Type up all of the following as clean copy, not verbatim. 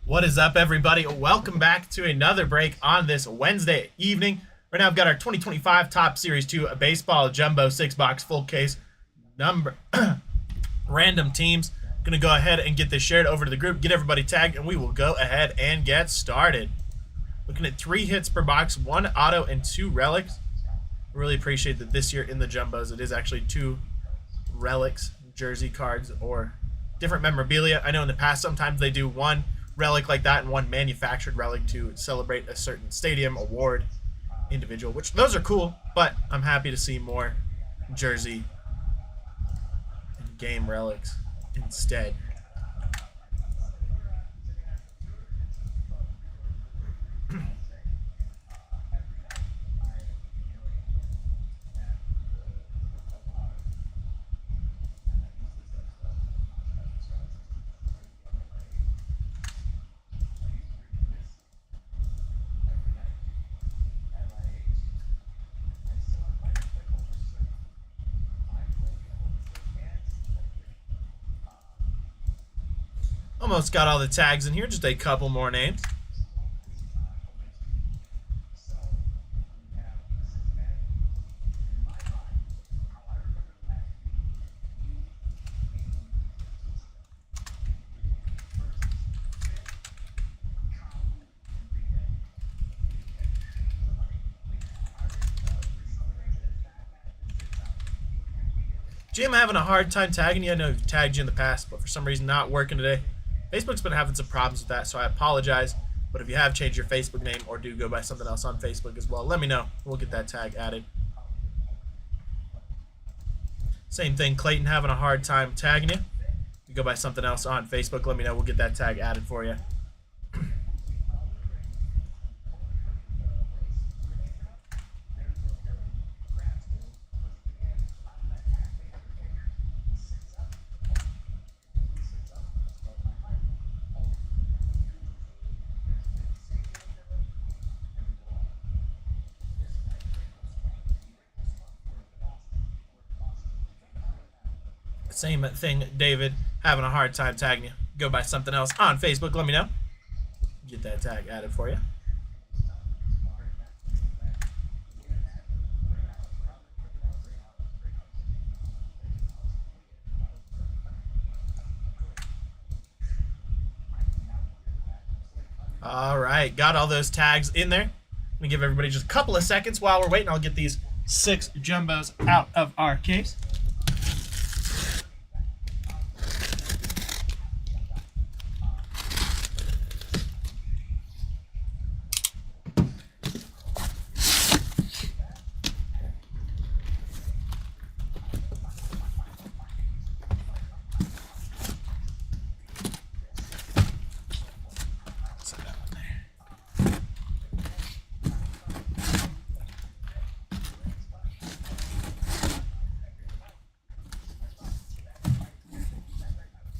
What is up, everybody? Welcome back to another break on this Wednesday evening. Right now, I've got our 2025 Top Series 2 Baseball Jumbo 6-box full case number random teams. Going to go ahead and get this shared over to the group, get everybody tagged, and we will go ahead and get started. Looking at 3 hits per box, 1 auto, and 2 relics. Really appreciate that this year in the Jumbos, it is actually 2 relics, jersey cards, or different memorabilia. I know in the past, sometimes they do 1 relic like that and 1 manufactured relic to celebrate a certain stadium, award, individual, which those are cool, but I'm happy to see more jersey and game relics instead. Almost got all the tags in here, just a couple more names. Jim, having a hard time tagging you. I know I've tagged you in the past, but for some reason not working today. Facebook's been having some problems with that, so I apologize. But if you have changed your Facebook name or do go by something else on Facebook as well, let me know. We'll get that tag added. Same thing, Clayton, having a hard time tagging you. If you go by something else on Facebook, let me know. We'll get that tag added for you. Same thing, David, having a hard time tagging you. Go by something else on Facebook, let me know. Get that tag added for you. All right, got all those tags in there. I'm gonna give everybody just a couple of seconds while we're waiting. I'll get these 6 Jumbos out of our case.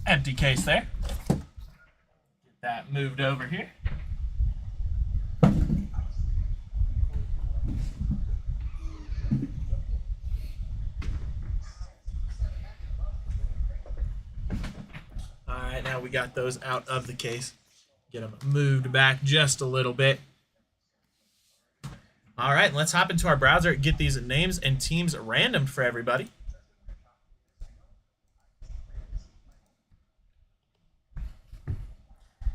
Empty case there. Get that moved over here. All right, now we got those out of the case. Get them moved back just a little bit. All right, let's hop into our browser, get these names and teams randomed for everybody.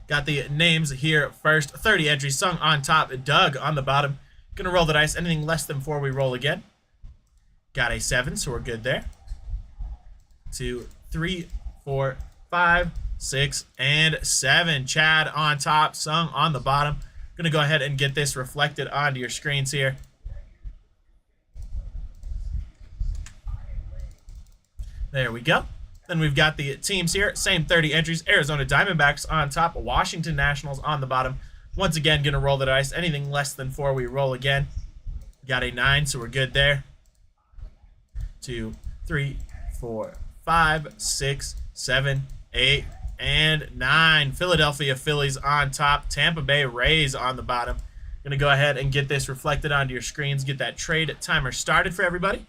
Got the names here first. 30 entries, Sung on top, Doug on the bottom. Gonna roll the dice. Anything less than 4, we roll again. Got a 7, so we're good there. 2, 3, 4, 5, 6, and 7. Chad on top, Sung on the bottom. Gonna go ahead and get this reflected onto your screens here. There we go. Then we've got the teams here. Same 30 entries. Arizona Diamondbacks on top. Washington Nationals on the bottom. Once again, going to roll the dice. Anything less than 4, we roll again. Got a 9, so we're good there. 2, 3, 4, 5, 6, 7, 8, and 9. Philadelphia Phillies on top. Tampa Bay Rays on the bottom. Going to go ahead and get this reflected onto your screens. Get that trade timer started for everybody.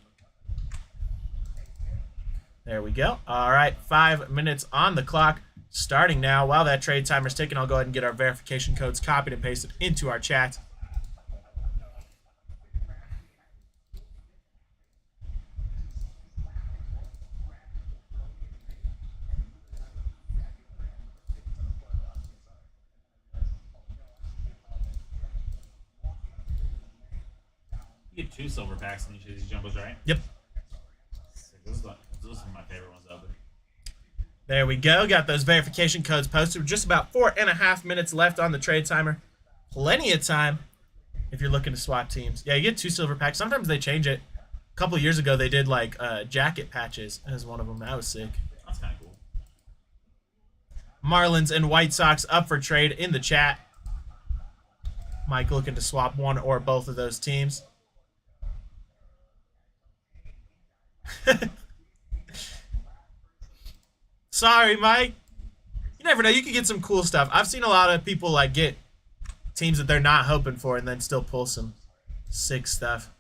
There we go. All right, 5 minutes on the clock. starting now. While that trade timer's ticking, I'll go ahead and get our verification codes copied and pasted into our chat. You get 2 silver packs in each of these jumbos, right? Yep. Those are my favorite ones out there. There we go. Got those verification codes posted. Just about 4.5 minutes left on the trade timer. Plenty of time if you're looking to swap teams. Yeah, you get 2 silver packs. Sometimes they change it. A couple years ago, they did like jacket patches as one of them. That was sick. That's kind of cool. Marlins and White Sox up for trade in the chat. Mike looking to swap one or both of those teams. Sorry, Mike. You never know. You could get some cool stuff. I've seen a lot of people like get teams that they're not hoping for and then still pull some sick stuff.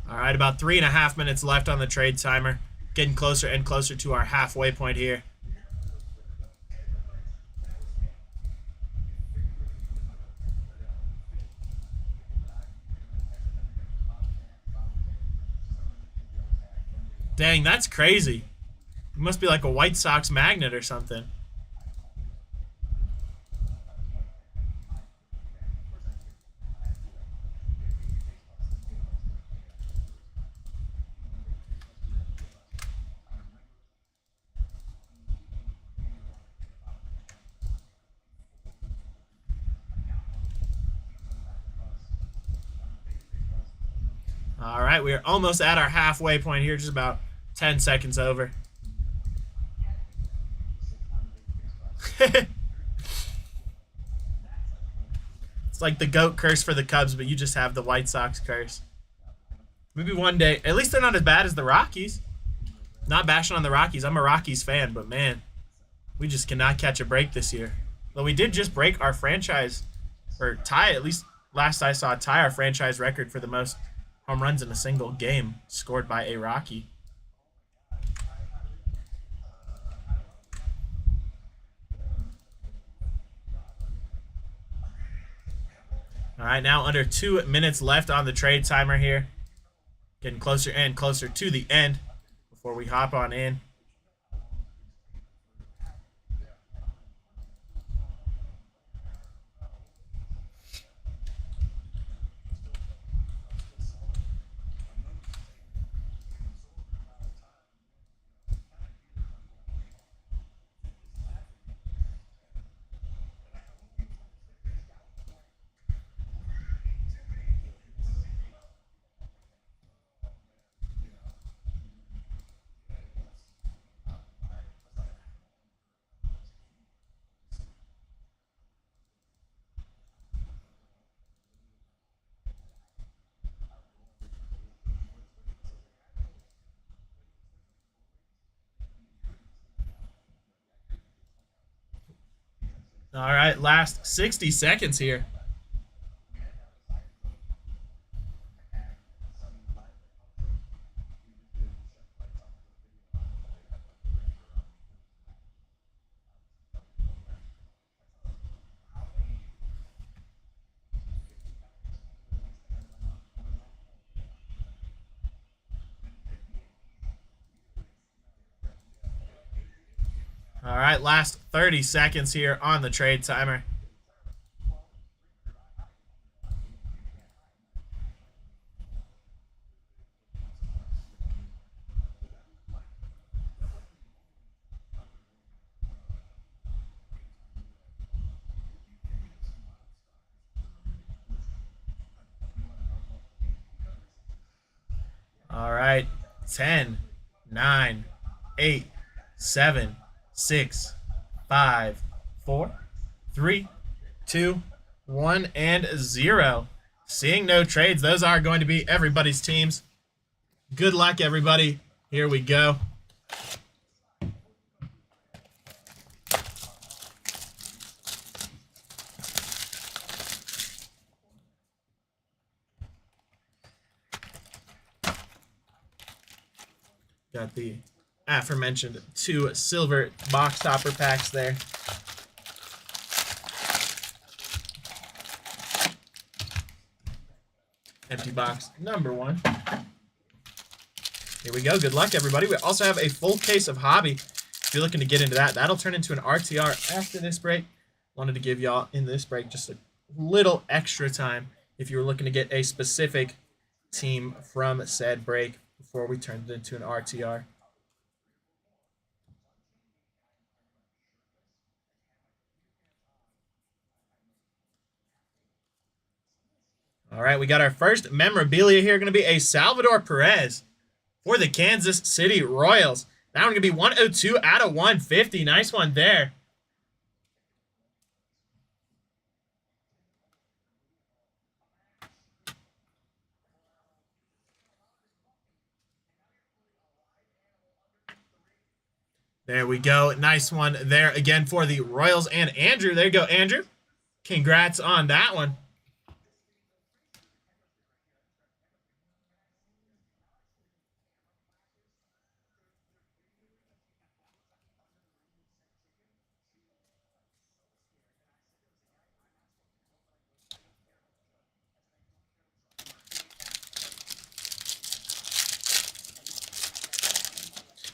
All right, about 3.5 minutes left on the trade timer. Getting closer and closer to our halfway point here. Dang, that's crazy. It must be like a White Sox magnet or something. All right, we are almost at our halfway point here, just about 10 seconds over. It's like the GOAT curse for the Cubs, but you just have the White Sox curse. Maybe one day. At least they're not as bad as the Rockies. Not bashing on the Rockies. I'm a Rockies fan, but man, we just cannot catch a break this year. Though we did just break our franchise, or tie, at least last I saw, tie our franchise record for the most home runs in a single game scored by a Rocky. All right, now under 2 minutes left on the trade timer here. Getting closer and closer to the end before we hop on in. All right, last 60 seconds here. All right, last 30 seconds here on the trade timer. All right, 10, 9, 8, 7, 6, 5, 4, 3, 2, 1, and 0. Seeing no trades, those are going to be everybody's teams. Good luck, everybody. Here we go. Got the aforementioned 2 silver box topper packs there. Empty box number 1. Here we go. Good luck, everybody. We also have a full case of Hobby. If you're looking to get into that, that'll turn into an RTR after this break. Wanted to give y'all in this break just a little extra time if you were looking to get a specific team from said break before we turned it into an RTR. All right, we got our first memorabilia here. Going to be a Salvador Perez for the Kansas City Royals. That one going to be 102 out of 150. Nice one there. There we go. Nice one there again for the Royals and Andrew. There you go, Andrew. Congrats on that one.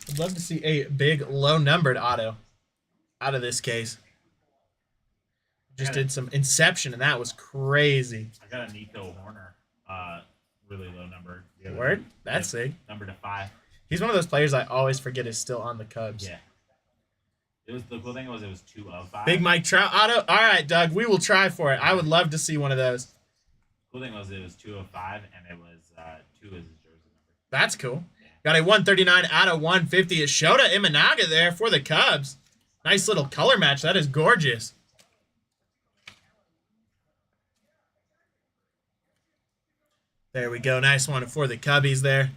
I'd love to see a big low-numbered auto out of this case. Just did some Inception, and that was crazy. I got a Nico Horner, really low number. Word? That's sick. Number to 5. He's one of those players I always forget is still on the Cubs. Yeah. It was the cool thing was it was 2 of 5. Big Mike Trout auto. All right, Doug, we will try for it. I would love to see one of those. Cool thing was it was 2 of 5, and it was 2 is his jersey number. That's cool. Got a 139 out of 150. It's Shota Imanaga there for the Cubs. Nice little color match. That is gorgeous. There we go. Nice one for the Cubbies there.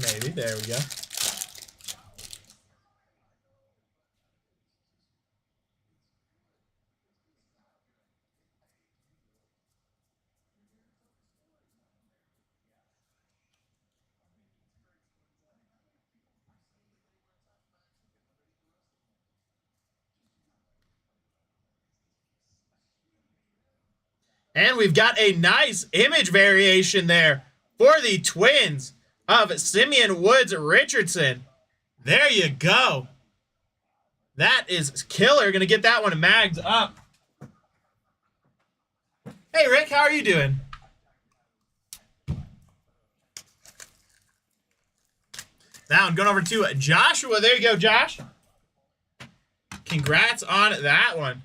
Maybe. There we go. And we've got a nice image variation there for the Twins of Simeon Woods Richardson. There you go. That is killer. Going to get that one magged up. Hey, Rick, how are you doing? That one going over to Joshua. There you go, Josh. Congrats on that one.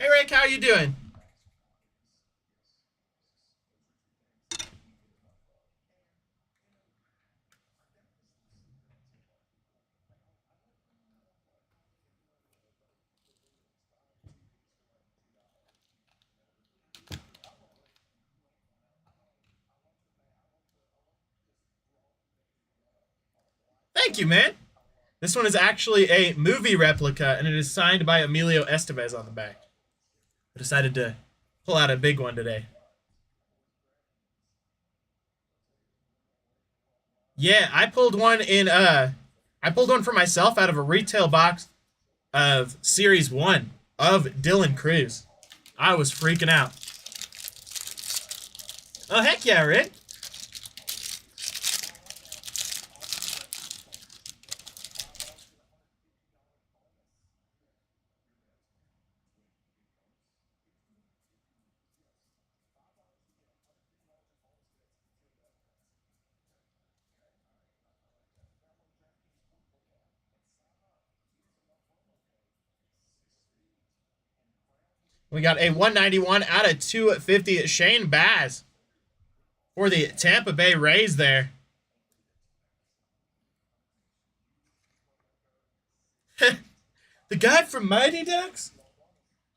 Hey, Rick, how are you doing? Thank you, man. This one is actually a movie replica, and it is signed by Emilio Estevez on the back. I decided to pull out a big one today. Yeah, I pulled one for myself out of a retail box of Series 1 of Dylan Cruz. I was freaking out. Oh, heck yeah, Rick. We got a 191 out of 250. Shane Baz for the Tampa Bay Rays there. The guy from Mighty Ducks?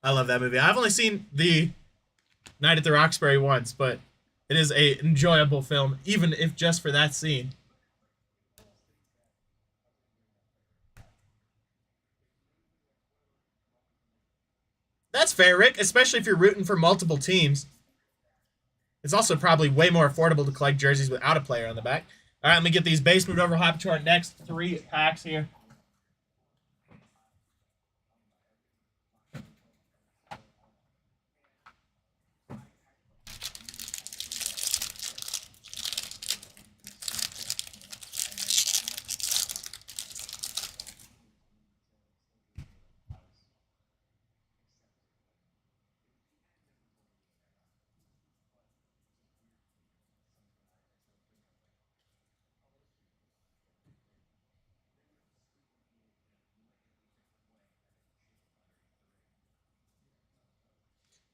I love that movie. I've only seen the Night at the Roxbury once, but it is a enjoyable film, even if just for that scene. That's fair, Rick, especially if you're rooting for multiple teams. It's also probably way more affordable to collect jerseys without a player on the back. All right, let me get these base moved over. Hop to our next 3 packs here.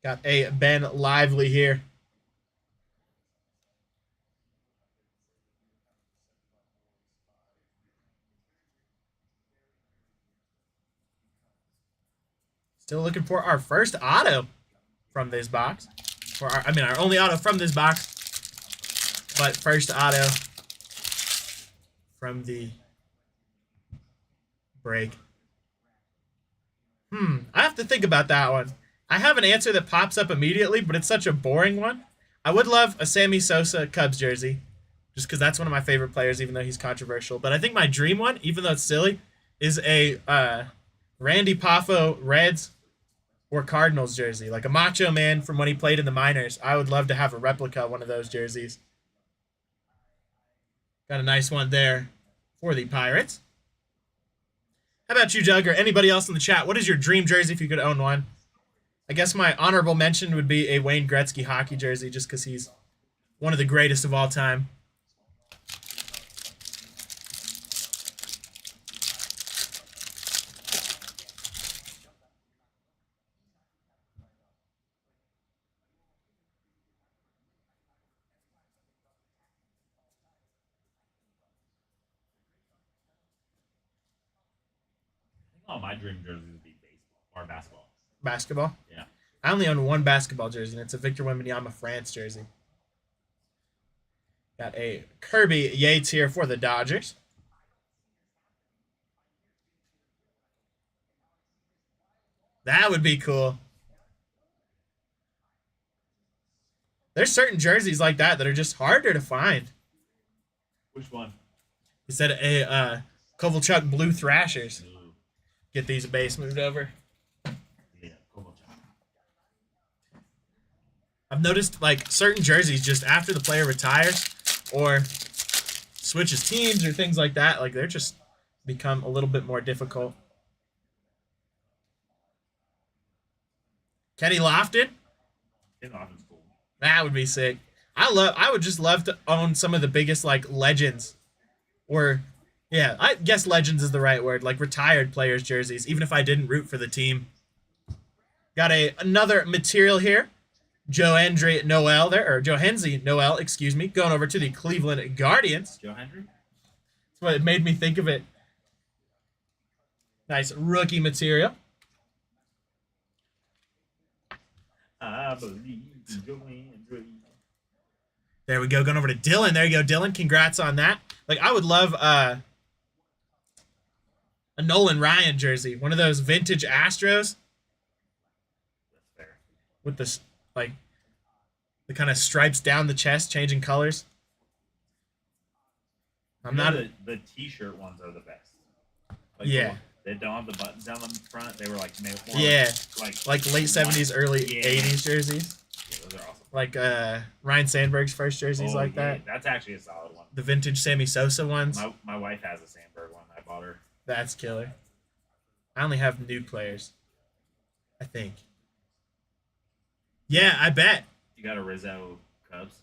Got a Ben Lively here. Still looking for our first auto from this box. Our only auto from this box. But first auto from the break. I have to think about that one. I have an answer that pops up immediately, but it's such a boring one. I would love a Sammy Sosa Cubs jersey, just because that's one of my favorite players, even though he's controversial. But I think my dream one, even though it's silly, is a Randy Poffo Reds or Cardinals jersey, like a Macho Man from when he played in the minors. I would love to have a replica of one of those jerseys. Got a nice one there for the Pirates. How about you, Doug, or anybody else in the chat? What is your dream jersey if you could own one? I guess my honorable mention would be a Wayne Gretzky hockey jersey, just because he's one of the greatest of all time. Oh, my dream jersey would be baseball or basketball. Basketball? Yeah. I only own one basketball jersey, and it's a Victor Wembanyama France jersey. Got a Kirby Yates here for the Dodgers. That would be cool. There's certain jerseys like that that are just harder to find. Which one? You said a Kovalchuk Blue Thrashers. Ooh. Get these base moved over. Yeah, Kovalchuk. I've noticed like certain jerseys just after the player retires or switches teams or things like that, like they're just become a little bit more difficult. Kenny Lofton? Kenny Lofton's cool. That would be sick. I would just love to own some of the biggest like legends or yeah, I guess legends is the right word, like retired players jerseys, even if I didn't root for the team. Got another material here. Johanzy Noel there, or Johanzy Noel, excuse me, going over to the Cleveland Guardians. Joe Hendry? That's what it made me think of it. Nice rookie material. I believe in Joe Hendry. There we go, going over to Dylan. There you go, Dylan. Congrats on that. Like, I would love a Nolan Ryan jersey, one of those vintage Astros. That's fair. With this, like, the kind of stripes down the chest, changing colors. The t-shirt ones are the best. Like yeah. They don't have the buttons down the front. They were like more yeah. like late 70s, early 80s jerseys. Yeah, those are awesome. Like Ryan Sandberg's first jerseys like that. That's actually a solid one. The vintage Sammy Sosa ones. My wife has a Sandberg one. I bought her. That's killer. I only have new players, I think. Yeah, I bet. You got a Rizzo Cubs?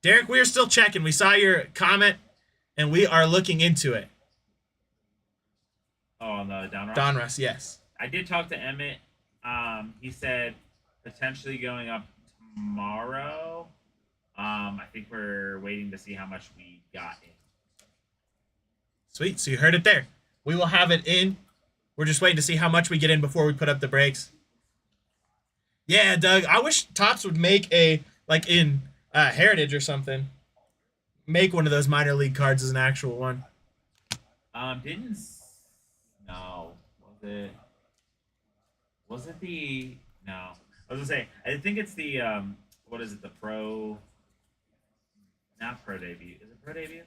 Derek, we are still checking. We saw your comment, and we are looking into it. Oh, on the Donruss? Donruss, yes. I did talk to Emmett. He said potentially going up tomorrow. I think we're waiting to see how much we got in. Sweet. So you heard it there. We will have it in. We're just waiting to see how much we get in before we put up the breaks. Yeah, Doug. I wish Topps would make a like in Heritage or something. Make one of those minor league cards as an actual one. Didn't no was it? Was it the no? I was gonna say I think it's the what is it? The pro? Not pro debut. Is it pro debut?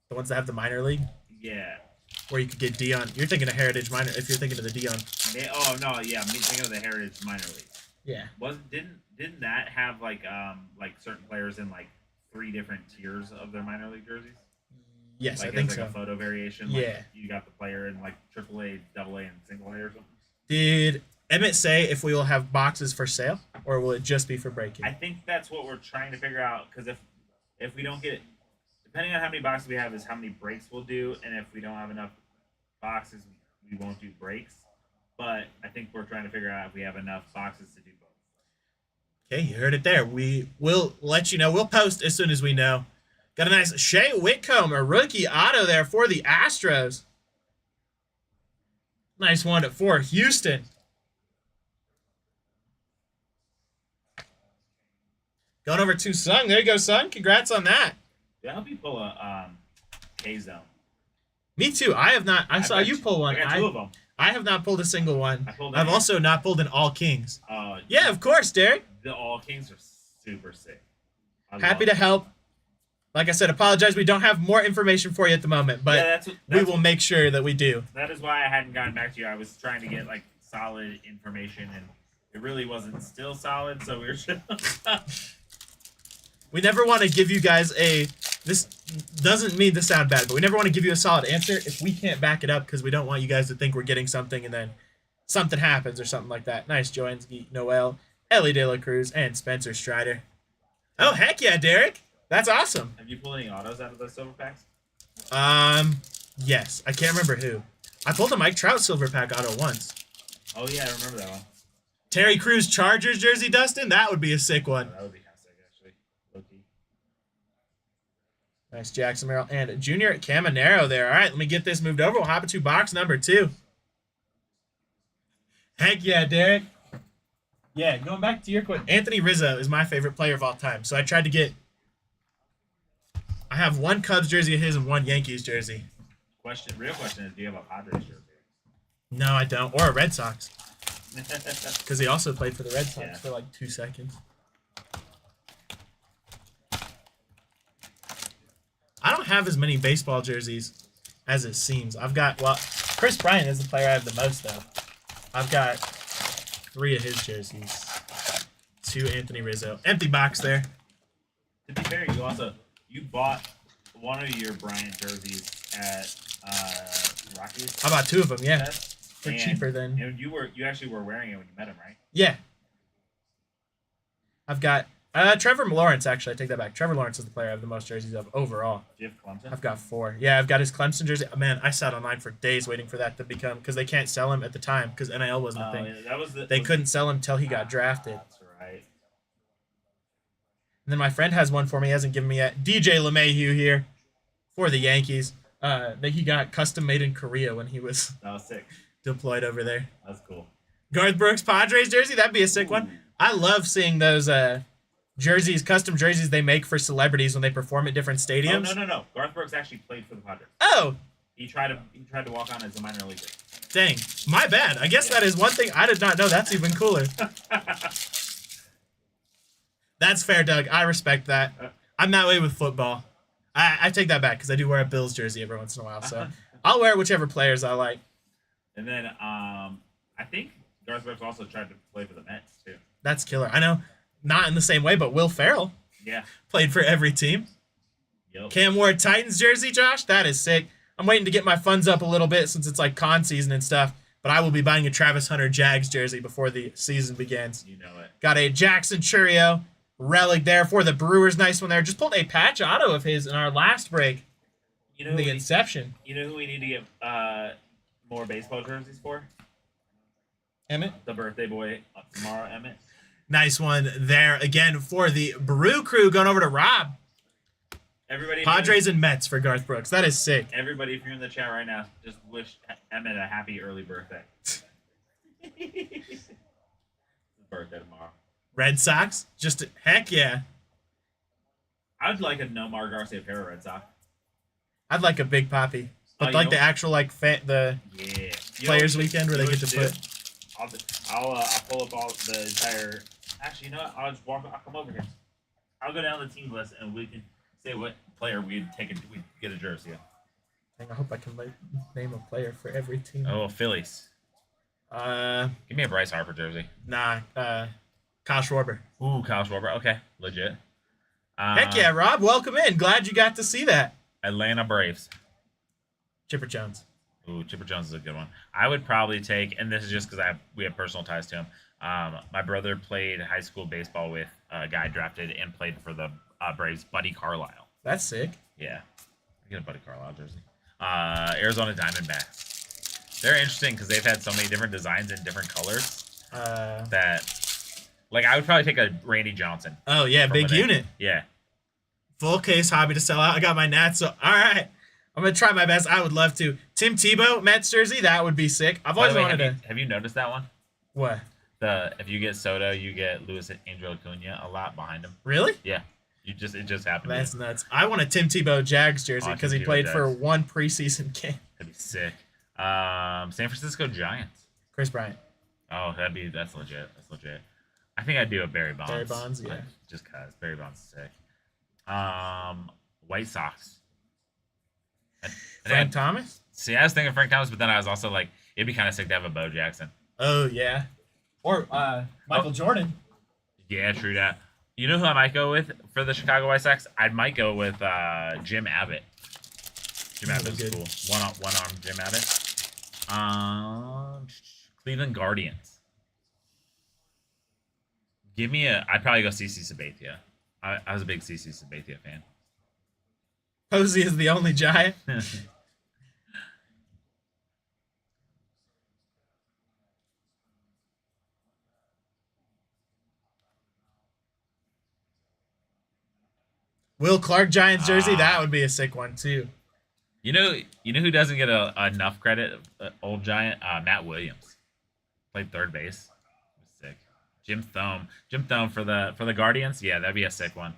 The ones that have the minor league, Yeah. where you could get Dion. You're thinking of Heritage minor. If you're thinking of the Dion. Oh no, yeah. Me thinking of the Heritage minor league. Yeah. Didn't that have like certain players in like 3 different tiers of their minor league jerseys? Yes, Like I think as like so. a photo variation. Yeah. Like you got the player in like AAA, AA, and single A or something. Did Emmett say if we will have boxes for sale or will it just be for breaking? I think that's what we're trying to figure out because if we don't get, depending on how many boxes we have, is how many breaks we'll do, and if we don't have enough boxes, we won't do breaks. But I think we're trying to figure out if we have enough boxes to do both. Okay, you heard it there. We will let you know. We'll post as soon as we know. Got a nice Shea Whitcomb, a rookie auto there for the Astros. Nice one for Houston. Going over to Sung. There you go, Sung. Congrats on that. Yeah, I hope you pull a K-Zone. Me too. I have not. I saw you pull one. I got 2 of them. I have not pulled a single one. I pulled I've that. also not pulled an All Kings. Uh, Yeah, of course, Derek. The All Kings are super sick. Happy to help. Like I said, apologize. We don't have more information for you at the moment, but that's we will make sure that we do. That is why I hadn't gotten back to you. I was trying to get like solid information, and it really wasn't still solid. So we were just We never want to give you guys this doesn't mean to sound bad, but we never want to give you a solid answer if we can't back it up because we don't want you guys to think we're getting something and then something happens or something like that. Nice joins, Noel, Ellie De La Cruz, and Spencer Strider. Oh, heck yeah, Derek. That's awesome. Have you pulled any autos out of those silver packs? Yes. I can't remember who. I pulled a Mike Trout silver pack auto once. Oh yeah, I remember that one. Terry Crews Chargers jersey, Dustin? That would be a sick one. That would be kind of sick, actually. Low-key. Nice Jackson Merrill and Junior Caminero there. All right, let me get this moved over. We'll hop into box number 2. Heck yeah, Derek. Yeah, going back to your question. Anthony Rizzo is my favorite player of all time. So I tried to get... I have 1 Cubs jersey of his and 1 Yankees jersey. Real question is, do you have a Padres jersey? No, I don't. Or a Red Sox. Because he also played for the Red Sox for like 2 seconds. I don't have as many baseball jerseys as it seems. I've got, well, Chris Bryant is the player I have the most of. I've got 3 of his jerseys. 2 Anthony Rizzo. Empty box there. To be fair, you bought one of your Bryant jerseys at Rockies. I bought 2 of them, yeah. For And- cheaper than... And you actually were wearing it when you met him, right? Yeah. I've got Trevor Lawrence, actually. I take that back. Trevor Lawrence is the player I have the most jerseys of overall. Do you have Clemson? I've got 4. Yeah, I've got his Clemson jersey. Man, I sat online for days waiting for that to become... Because they can't sell him at the time because NIL wasn't a thing. Yeah, that was They couldn't sell him until he got drafted. That's right. And then my friend has one for me. He hasn't given me yet. DJ LeMahieu here for the Yankees. That he got custom made in Korea when he was That was sick. deployed over there. That's cool. Garth Brooks Padres jersey. That'd be a sick one. I love seeing those jerseys, custom jerseys they make for celebrities when they perform at different stadiums. Oh, no. Garth Brooks actually played for the Padres. Oh, He tried to walk on as a minor leaguer. dang. My bad. I guess that is one thing I did not know. That's even cooler. That's fair, Doug. I respect that. I'm that way with football. I take that back because I do wear a Bills jersey every once in a while. So I'll wear whichever players I like. And then I think Garth Brooks also tried to play for the Mets too. That's killer. I know, not in the same way, but Will Ferrell Yeah. played for every team. Yep. Cam Ward Titans jersey, Josh. That is sick. I'm waiting to get my funds up a little bit since it's like con season and stuff. But I will be buying a Travis Hunter Jags jersey before the season begins. You know it. Got a Jackson Churio relic there for the Brewers. Nice one there. Just pulled a patch auto of his in our last break. You know In who the we, inception. you know who we need to get more baseball jerseys for? Emmett. the birthday boy tomorrow, Emmett. Nice one there again for the Brew Crew. Going over to Rob. Everybody, Padres and Mets for Garth Brooks. That is sick. Everybody, if you're in the chat right now, just wish Emmett a happy early birthday. His birthday tomorrow. Red Sox. Just heck yeah. I would like a Nomar Garcia pair of Red Sox. I'd like a Big Papi. But Oh, like you the know- actual the Yeah. Players Weekend where they get to put. I'll pull up all the entire. Actually, you know what? I'll just walk. I'll come over here. I'll go down the team list and we can say what player we'd get a jersey of. I hope I can name a player for every team. Oh, Phillies. Give me a Bryce Harper jersey. Nah, Kyle Schwarber. Ooh, Kyle Schwarber. Okay, legit. Heck yeah, Rob. Welcome in. Glad you got to see that. Atlanta Braves. Chipper Jones. Ooh, Chipper Jones is a good one. I would probably take, and this is just because we have personal ties to him. My brother played high school baseball with a guy drafted and played for the Braves, Buddy Carlisle. That's sick. Yeah, I get a Buddy Carlisle jersey. Arizona Diamondbacks. They're interesting because they've had so many different designs and different colors that, like, I would probably take a Randy Johnson. Oh yeah, big unit. Yeah. Full case hobby to sell out. I got my Nats. So all right, I'm gonna try my best. I would love to. Tim Tebow Mets jersey. That would be sick. I've always wanted to. Have you noticed that one? What? If you get Soto, you get Luis Angel Acuna a lot behind him. Really? Yeah. It just happened. That's nuts. I want a Tim Tebow Jags jersey because he played for one preseason game. That'd be sick. San Francisco Giants. Chris Bryant. Oh, that's legit. That's legit. I think I'd do a Barry Bonds. Barry Bonds, yeah. Just cause Barry Bonds is sick. White Sox. Frank Thomas? See, I was thinking Frank Thomas, but then I was also like, it'd be kind of sick to have a Bo Jackson. Oh yeah. Or Michael Jordan. Yeah, true that. You know who I might go with for the Chicago White Sox? I might go with Jim Abbott. Jim Abbott's good. cool. One arm Jim Abbott. Cleveland Guardians. I'd probably go CC Sabathia. I was a big CC Sabathia fan. Posey is the only Giant. Will Clark Giants jersey. That would be a sick one too. You know who doesn't get enough credit? Old Giant, Matt Williams, played third base. Sick. Jim Thome for the Guardians. Yeah, that'd be a sick one.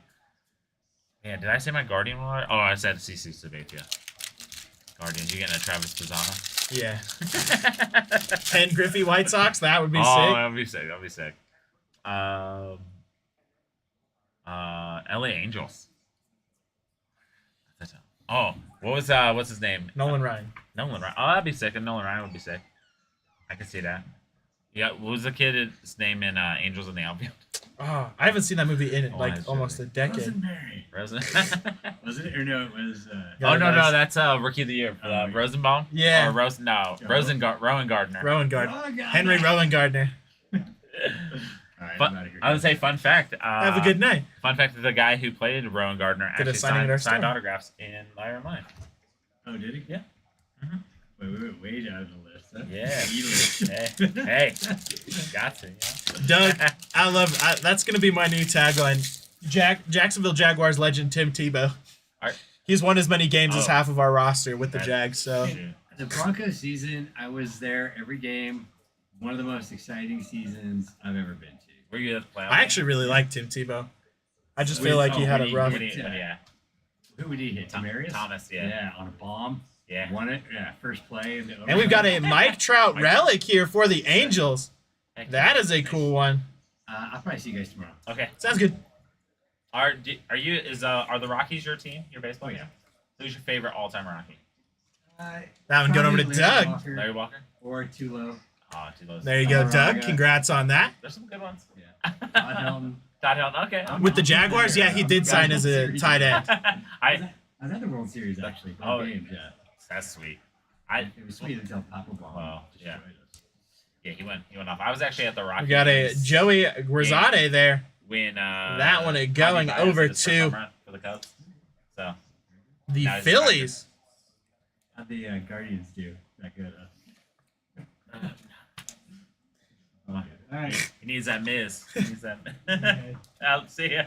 Yeah, did I say my Guardian one? Oh, I said CC Sabathia. Guardians, you getting a Travis Pisano? Yeah. Ken Griffey White Sox. That would be sick. That'd be sick. That'd be sick. LA Angels. Oh, what's his name? Nolan Ryan. Nolan Ryan. Oh, that'd be sick. And Nolan Ryan would be sick. I can see that. Yeah, what was the kid's name in Angels in the Outfield? Oh, I haven't seen that movie in that's almost a decade. Rosenberry. Rosen. Was it? Or no, it was... Oh, no, that's Rookie of the Year. Rosenbaum? Yeah. Or Rowan Gardner. Rowan Gardner. Henry Rowan Gardner. All right, I'm out of here. I would say fun fact. Have a good night. Fun fact that the guy who played Rowan Gardner Did a actually signing at our signed store. autographs in Iron Mine. Oh, did he? Yeah. Mhm. Wait, we were way down the list. Huh? Yeah. hey, got to. Doug, that's going to be my new tagline. Jacksonville Jaguars legend Tim Tebow. Alright. He's won as many games as Oh. half of our roster with the That's- Jags, so The Broncos season, I was there every game. One of the most exciting seasons I've ever been to. Were you at the playoffs? I actually really like Tim Tebow. I just feel With- like he had a when he- rough. when he- Who would he hit? Tamarius? Thomas, yeah. Yeah, on a bomb. Yeah. Won it. Yeah, first play. And we've got a Mike Trout Mike relic here for the Angels. Heck That yeah. is a cool one. I'll probably see you guys tomorrow. Okay. Sounds good. Are the Rockies your team? Your baseball? Oh, yeah. Who's your favorite all-time Rocky? That one going over to Probably Larry Doug. Walker Larry Walker. or Tulo. Oh, too low. There you go, Alright, Doug. guys. Congrats on that. There's some good ones. Yeah. Todd Helton. Todd Helton. Okay. With the Jaguars, yeah, he did sign as a tight end. I. I was at the World Series actually. Oh, Games, yeah. That's sweet. It was sweet until Papa Ball. Wow, yeah. destroyed us. Yeah, he went off. I was actually at the Rockies. We got a Joey Grisade there. when That one Javi going Baez over did his first to- home run for the Cubs. So The Now he's Phillies. How'd the Guardians do? That good. All right. He needs that Miz. He needs that. I'll see ya.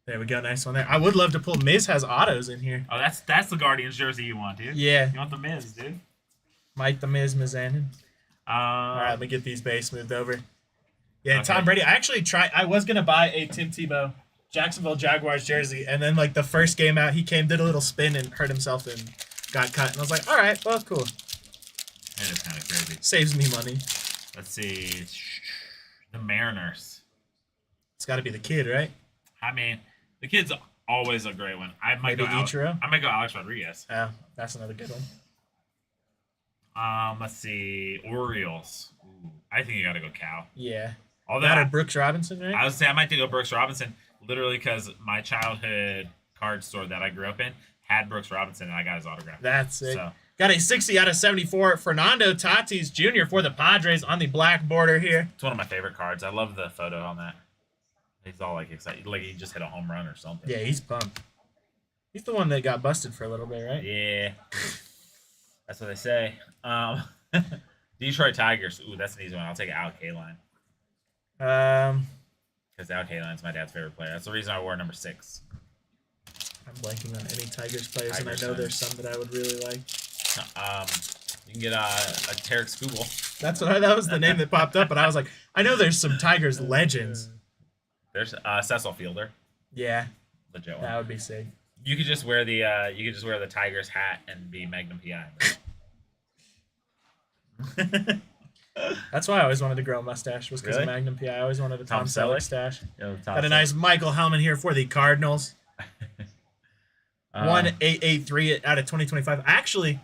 There we go. Nice one there. I would love to pull. Miz has autos in here. Oh, that's the Guardians jersey you want, dude. Yeah. You want the Miz, dude. Mike the Miz Mizanin. All right, let me get these base moved over. Yeah, Okay. Tom Brady. I actually tried. I was gonna buy a Tim Tebow Jacksonville Jaguars jersey, and then like the first game out, he came, did a little spin, and hurt himself and got cut. And I was like, all right, well, cool. That is kind of crazy. Saves me money. Let's see. The Mariners. It's got to be the kid, right? I mean, the kid's always a great one. I might Maybe go Ichiro? I might go Alex Rodriguez. Oh, that's another good one. Let's see. Orioles. Ooh, I think you got to go Cal. Yeah. Although That or Brooks Robinson, right? I would say I might go Brooks Robinson, literally because my childhood card store that I grew up in had Brooks Robinson, and I got his autograph. That's it. So Got a 60 out of 74. Fernando Tatis Jr. for the Padres on the black border here. it's one of my favorite cards. I love the photo on that. He's all like excited, like he just hit a home run or something. Yeah, he's pumped. He's the one that got busted for a little bit, right? Yeah. That's what they say. Detroit Tigers. Ooh, that's an easy one. I'll take Al Kaline. Because Al Kaline's my dad's favorite player. That's the reason I wore number 6. I'm blanking on any Tigers players, and I Tigers, know there's some that I would really like. You can get a Tarek Skubal. That was the name that popped up, but I was like, I know there's some Tigers legends. There's Cecil Fielder. Yeah, Legit one. that would be sick. You could just wear the Tigers hat and be Magnum PI. That's why I always wanted to grow a mustache, was because Really? of Magnum PI. I always wanted a Tom Tom Selleck Selleck? stash. Yo, Got a nice Michael Hellman here for the Cardinals. 1883 out of 2025. Actually,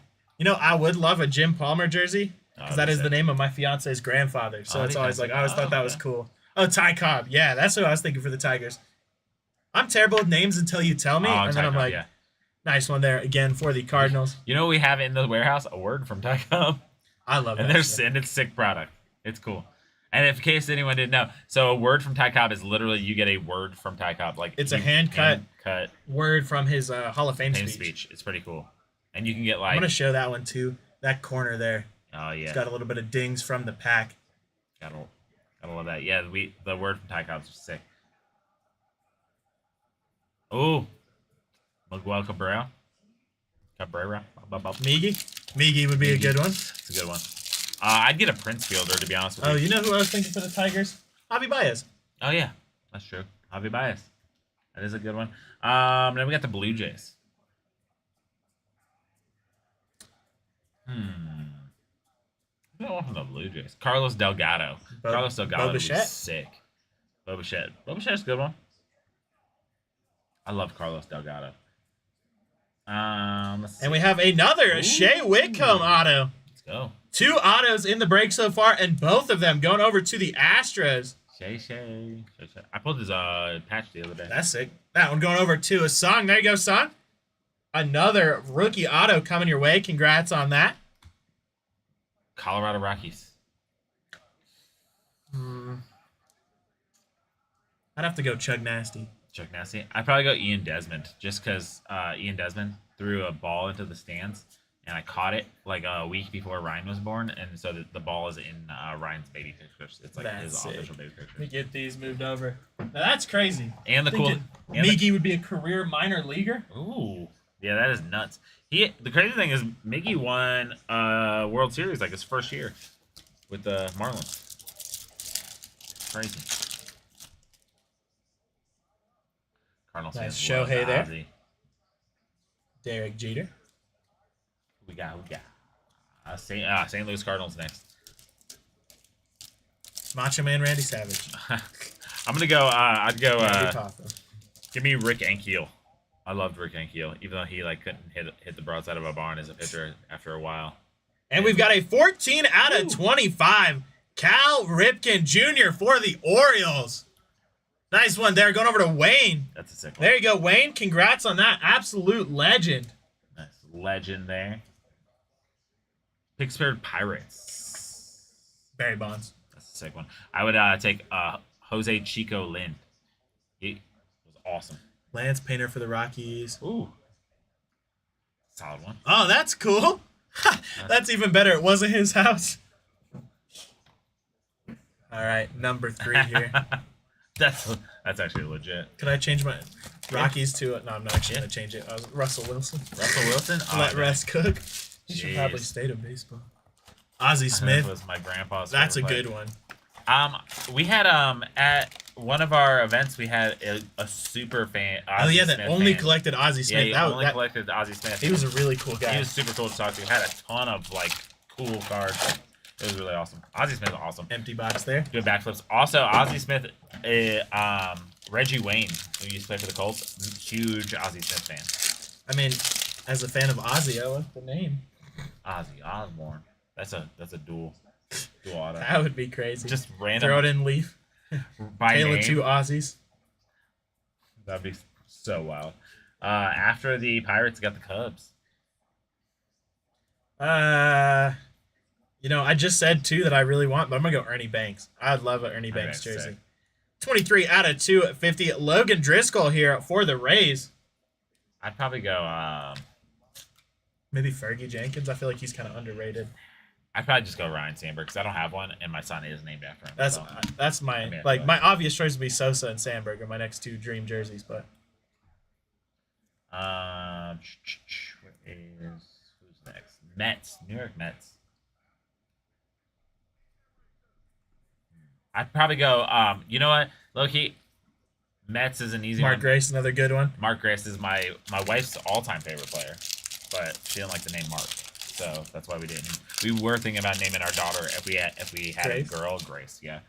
I would love a Jim Palmer jersey because that is the name of my fiance's grandfather. So Oh, it's always like, I always thought that was okay. cool. Oh, Ty Cobb. Yeah, that's what I was thinking for the Tigers. I'm terrible with names until you tell me, and then I'm like, yeah. nice one there again for the Cardinals. You know what we have in the warehouse? A word from Tycom. I love And that. there's shit. and it's sick product. It's cool. And if in case anyone didn't know, so a word from Ty Cobb is literally you get a word from Ty Cobb. Like It's a you hand-cut cut word from his Hall of Fame name speech. speech. It's pretty cool. And you can get I'm like gonna show that one too. That corner there. oh yeah. It's got a little bit of dings from the pack. Gotta love that. Yeah, the word from Ty Cobb's sick. Oh, Miguel Cabrera. Miggy would be a good one. It's a good one. I'd get a Prince Fielder to be honest with Oh, you. you know who I was thinking for the Tigers? Javi Baez. Oh yeah, that's true. Javi Baez. That is a good one. Then we got the Blue Jays. I don't want from the Blue Jays. Carlos Delgado. Carlos Delgado would be Bobichette? sick. Bobichette. Bobichette's a good one. I love Carlos Delgado. Let's see. And we have another Shea Whitcomb auto. Let's go. 2 autos in the break so far, and both of them going over to the Astros. Shay. I pulled his patch the other day. That's sick. That one going over to a Song. There you go, Song. Another rookie auto coming your way. Congrats on that. Colorado Rockies. I'd have to go Chug Nasty. Chuck Nasty. I'd probably go Ian Desmond, just because Ian Desmond threw a ball into the stands, and I caught it like a week before Ryan was born, and so the ball is in Ryan's baby pictures. It's like his That's official sick. baby Let me picture. get these moved over. Now that's crazy. And the cool. Thinking And the, Miggy would be a career minor leaguer. ooh, yeah, that is nuts. The crazy thing is Miggy won World Series like his first year with the Marlins. Crazy. Cardinals Nice fans love Shohei there. Ozzy. Derek Jeter. We got St. Louis Cardinals next. Macho Man Randy Savage. I'm gonna go. I'd go. Randy Poffo. Give me Rick Ankiel. I loved Rick Ankiel, even though he couldn't hit the broadside of a barn as a pitcher after a while. And we've got a 14 out of 25. Cal Ripken Jr. for the Orioles. Nice one there. Going over to Wayne. That's a sick one. There you go, Wayne. Congrats on that. Absolute legend. Nice legend there. Pittsburgh Pirates. Barry Bonds. That's a sick one. I would take Jose Chico Lind. He was awesome. Lance Painter for the Rockies. Ooh, solid one. Oh, that's cool. That's even better. It wasn't his house. All right, number 3 here. That's actually legit. Could I change my Rockies to no? I'm not actually gonna change it. Russell Wilson. Russell Wilson. Let Oh, Russ cook. He should Jeez. probably stay to baseball. Ozzie That Smith. was my grandpa's. That's a favorite good player. one. We had at one of our events we had a super fan. Oh Ozzie yeah, that Smith only fan. collected Ozzie Yeah, Smith. he that, only that, collected Ozzie Smith. he was a really cool guy. He was super cool to talk to. Had a ton of like cool cards. It was really awesome. Ozzie Smith is awesome. Empty box there. Good backflips. Also, Ozzie Smith, Reggie Wayne, who used to play for the Colts, huge Ozzie Smith fan. I mean, as a fan of Ozzy, I like the name. Ozzy Osbourne. That's a dual auto. That would be crazy. Just random throw it in Leaf. by Taylor name. 2 Aussies. That'd be so wild. After the Pirates got the Cubs. I just said 2 that I really want, but I'm gonna go Ernie Banks. I'd love an Ernie Banks Okay, jersey. sick. 23 out of 250. Logan Driscoll here for the Rays. I'd probably go. Maybe Fergie Jenkins. I feel like he's kind of underrated. I'd probably just go Ryan Sandberg because I don't have one, and my son is named after him. That's my I mean, my obvious choice would be Sosa and Sandberg are my next 2 dream jerseys, but What is who's next? Mets, New York Mets. I'd probably go. You know what, Loki? Mets is an easy Mark one. Grace, another good one. Mark Grace is my wife's all-time favorite player, but she didn't like the name Mark, so that's why we didn't. We were thinking about naming our daughter if we had Grace? a girl, Grace. Yeah.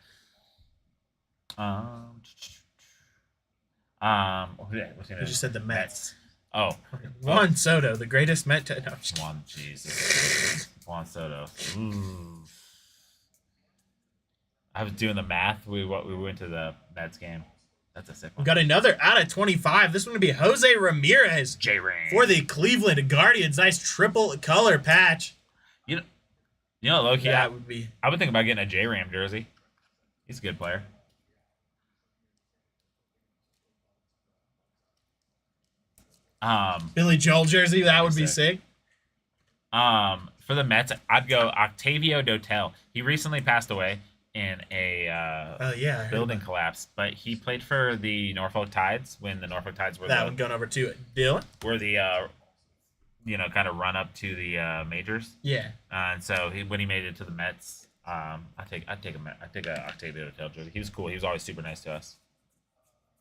What's You just said the Mets. Oh, Juan Soto, the greatest Met. No, I'm just Juan, Jesus. Juan Soto. Ooh. I was doing the math. We went to the Mets game. That's a sick We one. got another out of 25. This one would be Jose Ramirez J-Ring. for the Cleveland Guardians. Nice triple color patch. You know, Loki, That would be I would think about getting a J-Ram jersey. He's a good player. Billy Joel jersey. That would be sick. sick. For the Mets, I'd go Octavio Dotel. He recently passed away in a Oh yeah, I heard building collapse, but he played for the Norfolk Tides when the Norfolk Tides were that one going over to Dylan. kind of run up to the majors. Yeah, And so when he made it to the Mets, I'd take a Octavio Dotel jersey. He was cool. He was always super nice to us.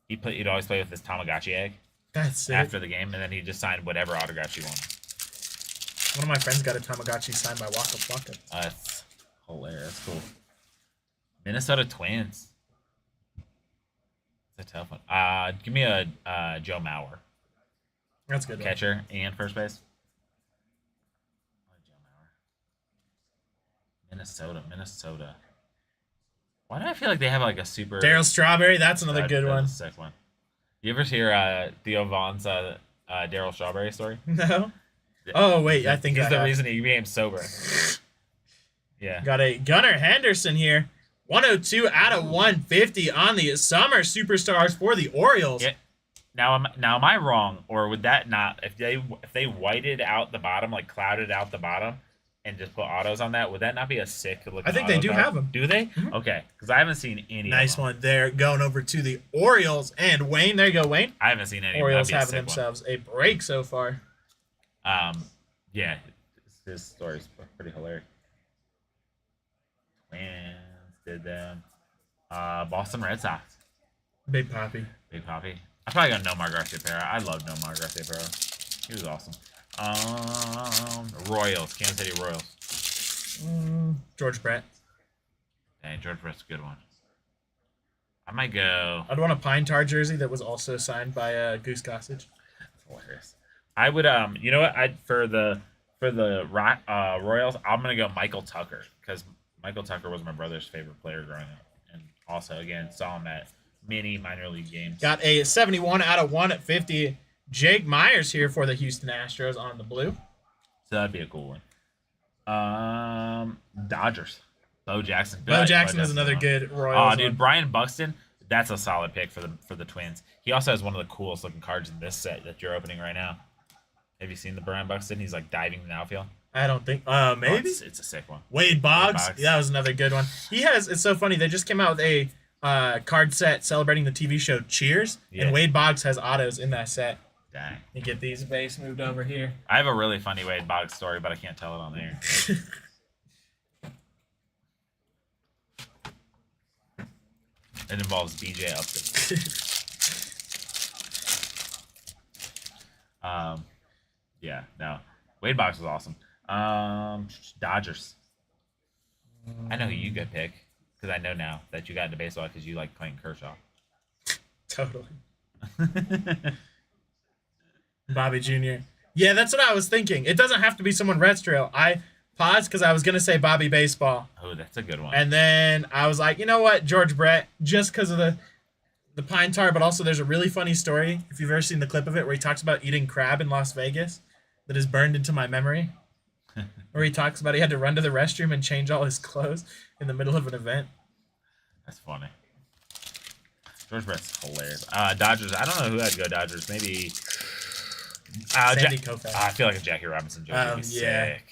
He'd always play with his Tamagotchi egg that's sick. after the game, and then he just signed whatever autographs he wanted. One of my friends got a Tamagotchi signed by Waka Flocka. That's hilarious. That's cool. Minnesota Twins. It's a tough one. Give me a Joe Mauer, That's a good. One. catcher and first base. Joe Mauer. Minnesota. Why do I feel like they have like a super Daryl Strawberry. That's another good that's one. a sick one. You ever hear Theo Vaughn's Daryl Strawberry story? No. Oh wait, I think he's I the have. reason he became sober. Yeah. Got a Gunnar Henderson here. 102 out of 150 on the summer superstars for the Orioles. Yeah. Now am I wrong, or would that not if they whited out the bottom, like clouded out the bottom, and just put autos on that, would that not be a sick looking? I think they auto do card? have 'em. Do they? Mhm. Okay, because I haven't seen any. Nice of them. one there. Going over to the Orioles and Wayne. There you go, Wayne. I haven't seen any. Orioles That'd be a having sick one. themselves a break so far. Yeah, his story's pretty hilarious. Twins did them. Boston Red Sox. Big Poppy. Big Poppy. I probably got Nomar Garciaparra. I love Nomar Garciaparra. He was awesome. Royals. Kansas City Royals. George Brett. Dang, George Brett's a good one. I might go. I'd want a Pine Tar jersey that was also signed by Goose Gossage. Hilarious. I would you know what? For the Royals, I'm gonna go Michael Tucker because Michael Tucker was my brother's favorite player growing up, and also again saw him at many minor league games. Got a 71 out of 150. Jake Myers here for the Houston Astros on the blue. So that'd be a cool one. Dodgers. Bo Jackson. Bo Jackson is another one. good Royals. Oh, dude, one. Brian Buxton. That's a solid pick for the Twins. He also has one of the coolest looking cards in this set that you're opening right now. Have you seen the Brian Buxton? He's like diving in the outfield. I don't think. Oh, Maybe it's a sick one. Wade Boggs. Boggs. Yeah, that was another good one. He has. It's so funny. They just came out with a card set celebrating the TV show Cheers, Yeah. and Wade Boggs has autos in that set. Dang. You get these base moved over here. I have a really funny Wade Boggs story, but I can't tell it on there. It involves BJ Upton. Yeah, no. Wade Boggs was awesome. Dodgers. I know who you could pick because I know now that you got into baseball because you like playing Kershaw. Totally. Bobby Jr. Yeah, that's what I was thinking. It doesn't have to be someone retro. I paused because I was gonna say Bobby Baseball, Oh, that's a good one. and then I was like, you know what, George Brett, just because of the pine tar, but also there's a really funny story if you've ever seen the clip of it where he talks about eating crab in Las Vegas that is burned into my memory. Where he talks about he had to run to the restroom and change all his clothes in the middle of an event. That's funny. George Brett's hilarious. Dodgers. I don't know who I'd go Dodgers. Maybe. Sandy Koufax. I feel like a Jackie Robinson joke would be Yeah. sick.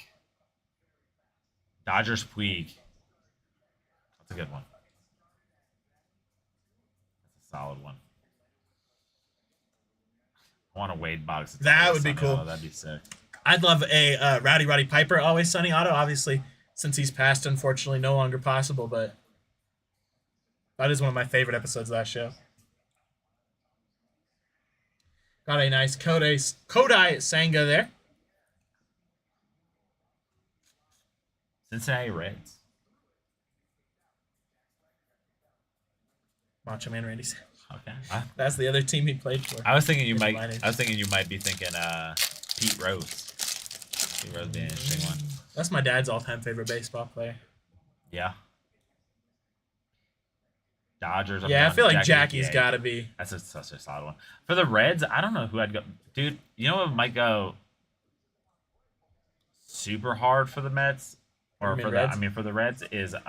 Dodgers Puig. That's a good one. That's a solid one. I want a Wade Boggs. That would be cool. That'd be sick. I'd love a Rowdy Roddy Piper Always Sunny auto. Obviously, since he's passed, unfortunately, no longer possible, but that is one of my favorite episodes of that show. Got a nice Kodai Senga there. Cincinnati Reds. Macho Man Randy Savage. Okay. That's the other team he played for. I was thinking you It's might. minor. I was thinking you might be thinking Pete Rose. Pete Rose being an interesting one. That's my dad's all-time favorite baseball player. Yeah. Dodgers. I'm Yeah, I going feel like Jackie Jackie's Gay. got to be. That's such a solid one. For the Reds, I don't know who I'd go. Dude, you know what might go super hard for the Mets, or You mean for Reds? for the Reds is We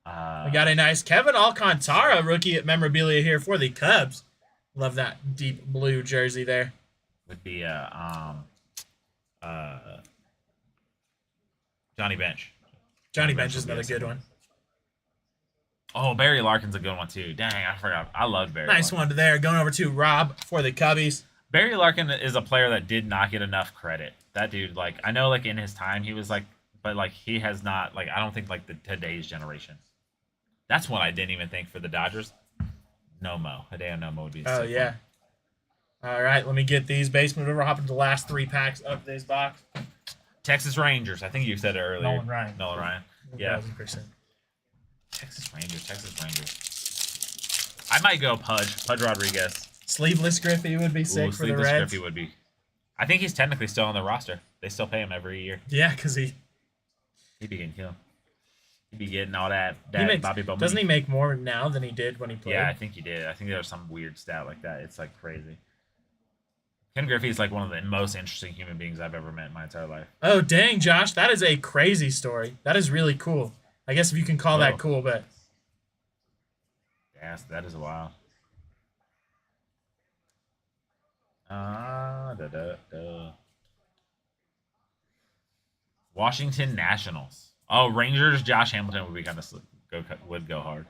got a nice Kevin Alcantara rookie at memorabilia here for the Cubs. Love that deep blue jersey there. would be Johnny Bench. Johnny Bench Bench is would be another a good second. one. Oh, Barry Larkin's a good one too. Dang, I forgot. I love Barry. Nice Larkin. one there. Going over to Rob for the Cubbies. Barry Larkin is a player that did not get enough credit. That dude, like, I know, like in his time, he was like, but like he has not, like, I don't think like the today's generation. That's one I didn't even think for the Dodgers. Nomo, Hideo Nomo would be. Oh, yeah. All right, let me get these base moved over. Hop into the last 3 packs of this box. Texas Rangers. I think you said it earlier. Nolan Ryan. Nolan Ryan. Yeah. 1000%. Texas Rangers. I might go Pudge Rodriguez. Sleeveless Griffey would be sick Ooh, for the sleeveless Reds. Griffey would be. I think he's technically still on the roster. They still pay him every year. Yeah, because he He'd be getting killed. He'd be getting all that makes, Bobby Bowman. doesn't he make more now than he did when he played? Yeah, I think he did. I think there was some weird stat like that. It's like crazy. Ken Griffey is like one of the most interesting human beings I've ever met in my entire life. Oh, dang, Josh. That is a crazy story. That is really cool. I guess if you can call Whoa. that cool, but Yes, that is wild. Da. Washington Nationals. Oh, Rangers. Josh Hamilton would be kind of would go hard.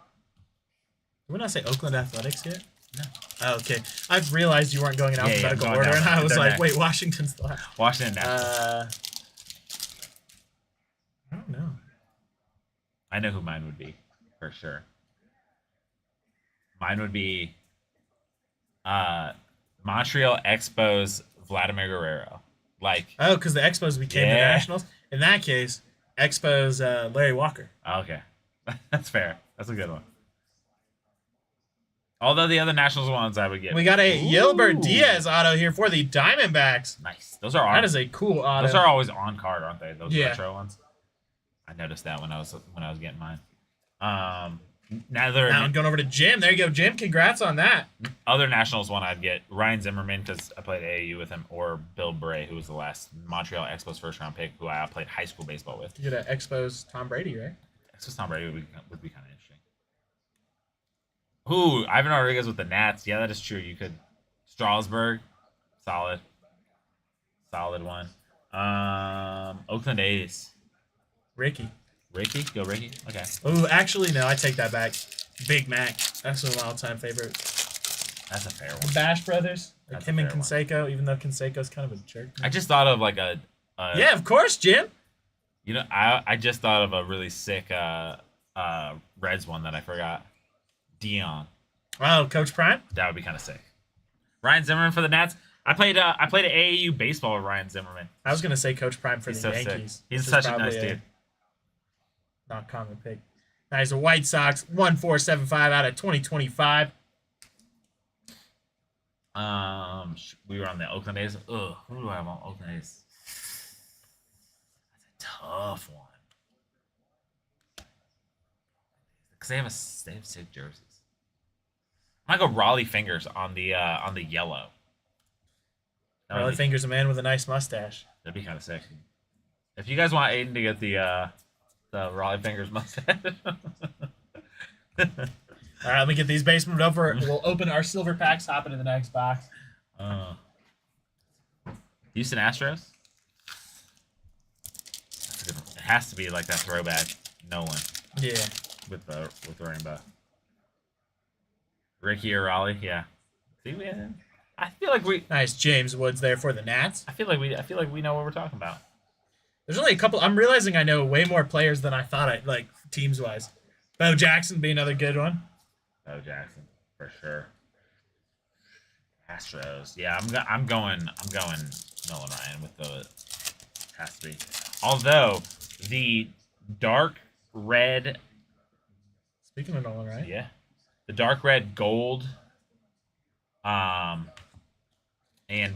did we not say Oakland Athletics yet? No. Oh, okay. I've realized you weren't going in Yeah, yeah, alphabetical going order, down. and I was They're like, next. wait, Washington's the last. Washington Nationals. I don't know. I know who mine would be for sure. Mine would be Montreal Expos Vladimir Guerrero. Like, Oh, because the Expos became the Yeah. Nationals. In that case, Expos Larry Walker. okay, that's fair. That's a good one. Although the other Nationals ones I would get. We got a Ooh. Yilbert Diaz auto here for the Diamondbacks. Nice. Those are That is a cool auto. those are always on card, aren't they? Those Yeah. retro ones. I noticed that when I was getting mine. Now going over to Jim. There you go, Jim. Congrats on that. Other Nationals one I'd get Ryan Zimmerman because I played AAU with him, or Bill Bray, who was the last Montreal Expos first round pick, who I played high school baseball with. You get an Expos Tom Brady, right? Expos Tom Brady would be kind of interesting. Ooh, Ivan Rodriguez with the Nats. Yeah, that is true. You could Strasburg, solid one. Oakland A's. Ricky. Ricky, go Ricky. Okay, Oh, actually, no, I take that back. Big Mac. That's one of my all-time favorites. that's a fair The one. Bash Brothers. Like That's a him and fair one. Canseco, even though Canseco's kind of a jerk. I just thought of like a Yeah, of course, Jim. you know, I just thought of a really sick Reds one that I forgot. Dion. Oh, Coach Prime? That would be kind of sick. Ryan Zimmerman for the Nats. I played AAU baseball with Ryan Zimmerman. I was going to say Coach Prime for He's the so sick. Yankees. He's which is such a probably nice dude. Not common pick. Nice. The White Sox, 1475 out of 2025. We were on the Oakland A's. Ugh, who do I have on Oakland A's? That's a tough one. Because they have sick jerseys. I'm gonna go Raleigh Fingers on the yellow. That would Raleigh be- Fingers, a man with a nice mustache. That'd be kind of sick. If you guys want Aiden to get the Raleigh Fingers mustache. All right, let me get these base moved over. We'll open our silver packs, hop into the next box. Houston Astros. That's a good one. It has to be like that throwback Nolan Yeah. with the rainbow. Ricky or Raleigh, yeah. See, I feel like we Nice. James Woods there for the Nats. I feel like we know what we're talking about. There's only a couple. I'm realizing I know way more players than I thought I like teams wise. Bo Jackson be another good one. Oh, Jackson for sure. Astros, yeah. I'm going Nolan Ryan with the has to be. Although the dark red, Speaking of Nolan, right? yeah, the dark red gold, and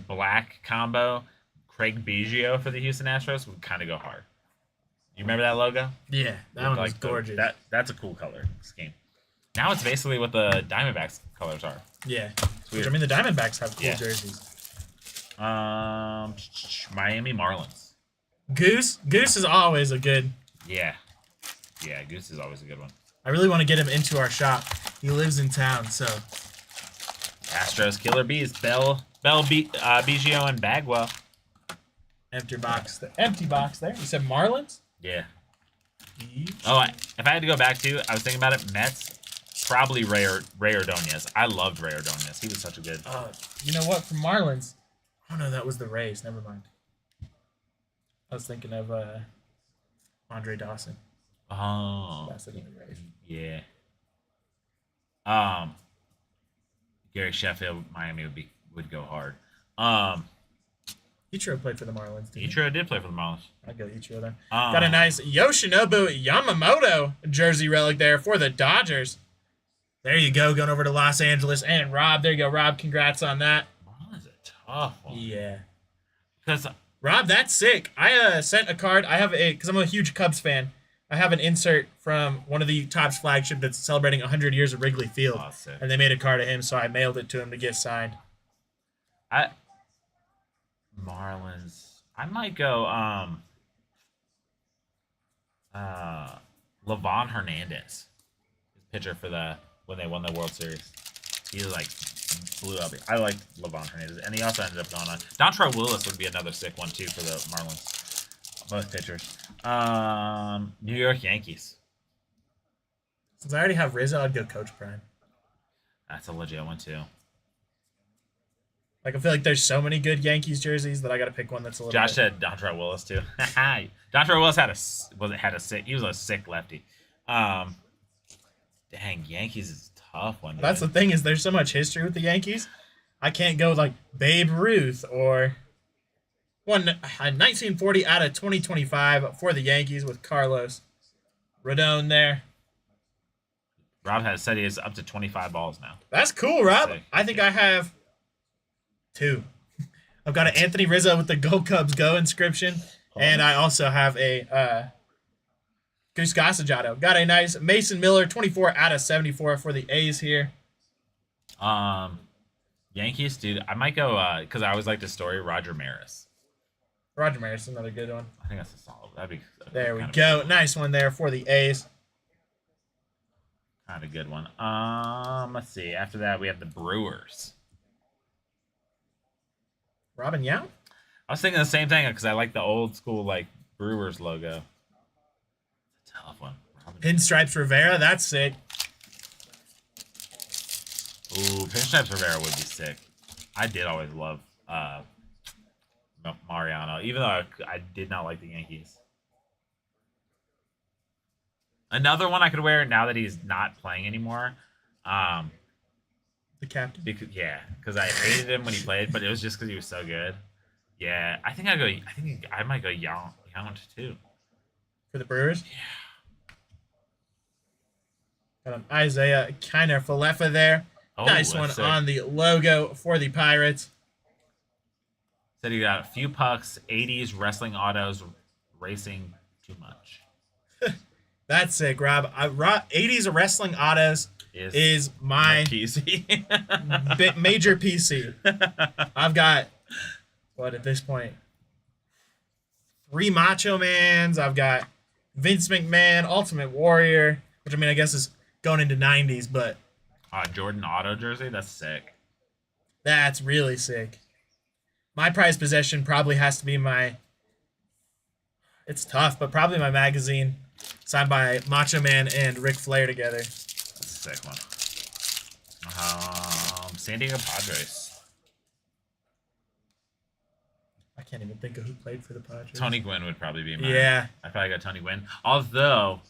black combo, Craig Biggio for the Houston Astros would kind of go hard. You remember that logo? Yeah, that one was Like gorgeous. That's a cool color scheme. Now it's basically what the Diamondbacks colors are. Yeah. It's Which, weird. I mean, the Diamondbacks have cool Yeah. jerseys. Miami Marlins. Goose is always a good. Yeah, Goose is always a good one. I really want to get him into our shop. He lives in town, so Astros Killer Bees. Biggio and Bagwell. empty box. The empty box there. You said Marlins? Yeah. Oh, if I had to go back to, I was thinking about it. Mets. Probably Ray Ordonez. I loved Ray Ordonez. He was such a good. You know what? From Marlins. Oh no, that was the Rays. Never mind. I was thinking of Andre Dawson. Oh. That's the Rays. Yeah. Gary Sheffield, Miami would go hard. Ichiro played for the Marlins. Didn't he? Ichiro did play for the Marlins. I'd go Ichiro then. Um, Got a nice Yoshinobu Yamamoto jersey relic there for the Dodgers. There you go, going over to Los Angeles. And Rob, there you go. Rob, congrats on that. Marlins a tough one. Yeah. Because Rob, that's sick. I sent a card. I have because I'm a huge Cubs fan. I have an insert from one of the Topps flagship that's celebrating 100 years of Wrigley Field. Oh, sick. And they made a card of him, so I mailed it to him to get signed. Marlins. I might go Levon Hernandez. His pitcher for when they won the World Series. He like blew up. I liked Levon Hernandez. And he also ended up going on. Dontrell Willis would be another sick one too for the Marlins. Both pitchers. New York Yankees. Since I already have Rizzo, I'd go Coach Prime. That's a legit one too. Like, I feel like there's so many good Yankees jerseys that I got to pick one that's a little Josh bit. said Dontrell Willis too. Dontrell Willis had a sick. He was a sick lefty. Dang, Yankees is a tough one. That's the dude. thing is there's so much history with the Yankees. I can't go with, like, Babe Ruth or 1940 out of 2025 for the Yankees with Carlos Rodon there. Rob has said he has up to 25 balls now. That's cool, Rob. Sick. I think I have 2. I've got an Anthony Rizzo with the Go Cubs Go inscription, and I also have a Goose Gossage. Got a nice Mason Miller 24 out of 74 for the A's here. Yankees, dude. I might go because I always liked the story. Roger Maris. Roger Maris, another good one. I think that's a solid. That'd be. There we kind of go. Nice one there for the A's. Kind of good one. Let's see. After that, we have the Brewers. Robin Yount? I was thinking the same thing because I like the old school like Brewers logo. It's a tough one. Pinstripes Rivera, that's sick. Ooh, Pinstripes Rivera would be sick. I did always love Mariano, even though I did not like the Yankees. Another one I could wear now that he's not playing anymore. The captain. Because I hated him when he played, but it was just because he was so good. Yeah, I think I might go Yount too. For the Brewers? Yeah. Got an Isaiah Kiner Falefa there. Oh, Nice one sick. on the logo for the Pirates. Said he got a few pucks, 80s wrestling autos, racing too much. That's sick, Rob. 80s wrestling autos is my PC. major PC. I've got, what at this point? 3 Macho Mans. I've got Vince McMahon, Ultimate Warrior, which I mean, I guess is going into 90s, but Jordan auto jersey, that's sick. that's really sick. My prized possession probably has to be it's tough, but probably my magazine signed by Macho Man and Ric Flair together. That's a sick one. San Diego Padres. I can't even think of who played for the Padres. Tony Gwynn would probably be mine. Yeah. I probably got Tony Gwynn. Although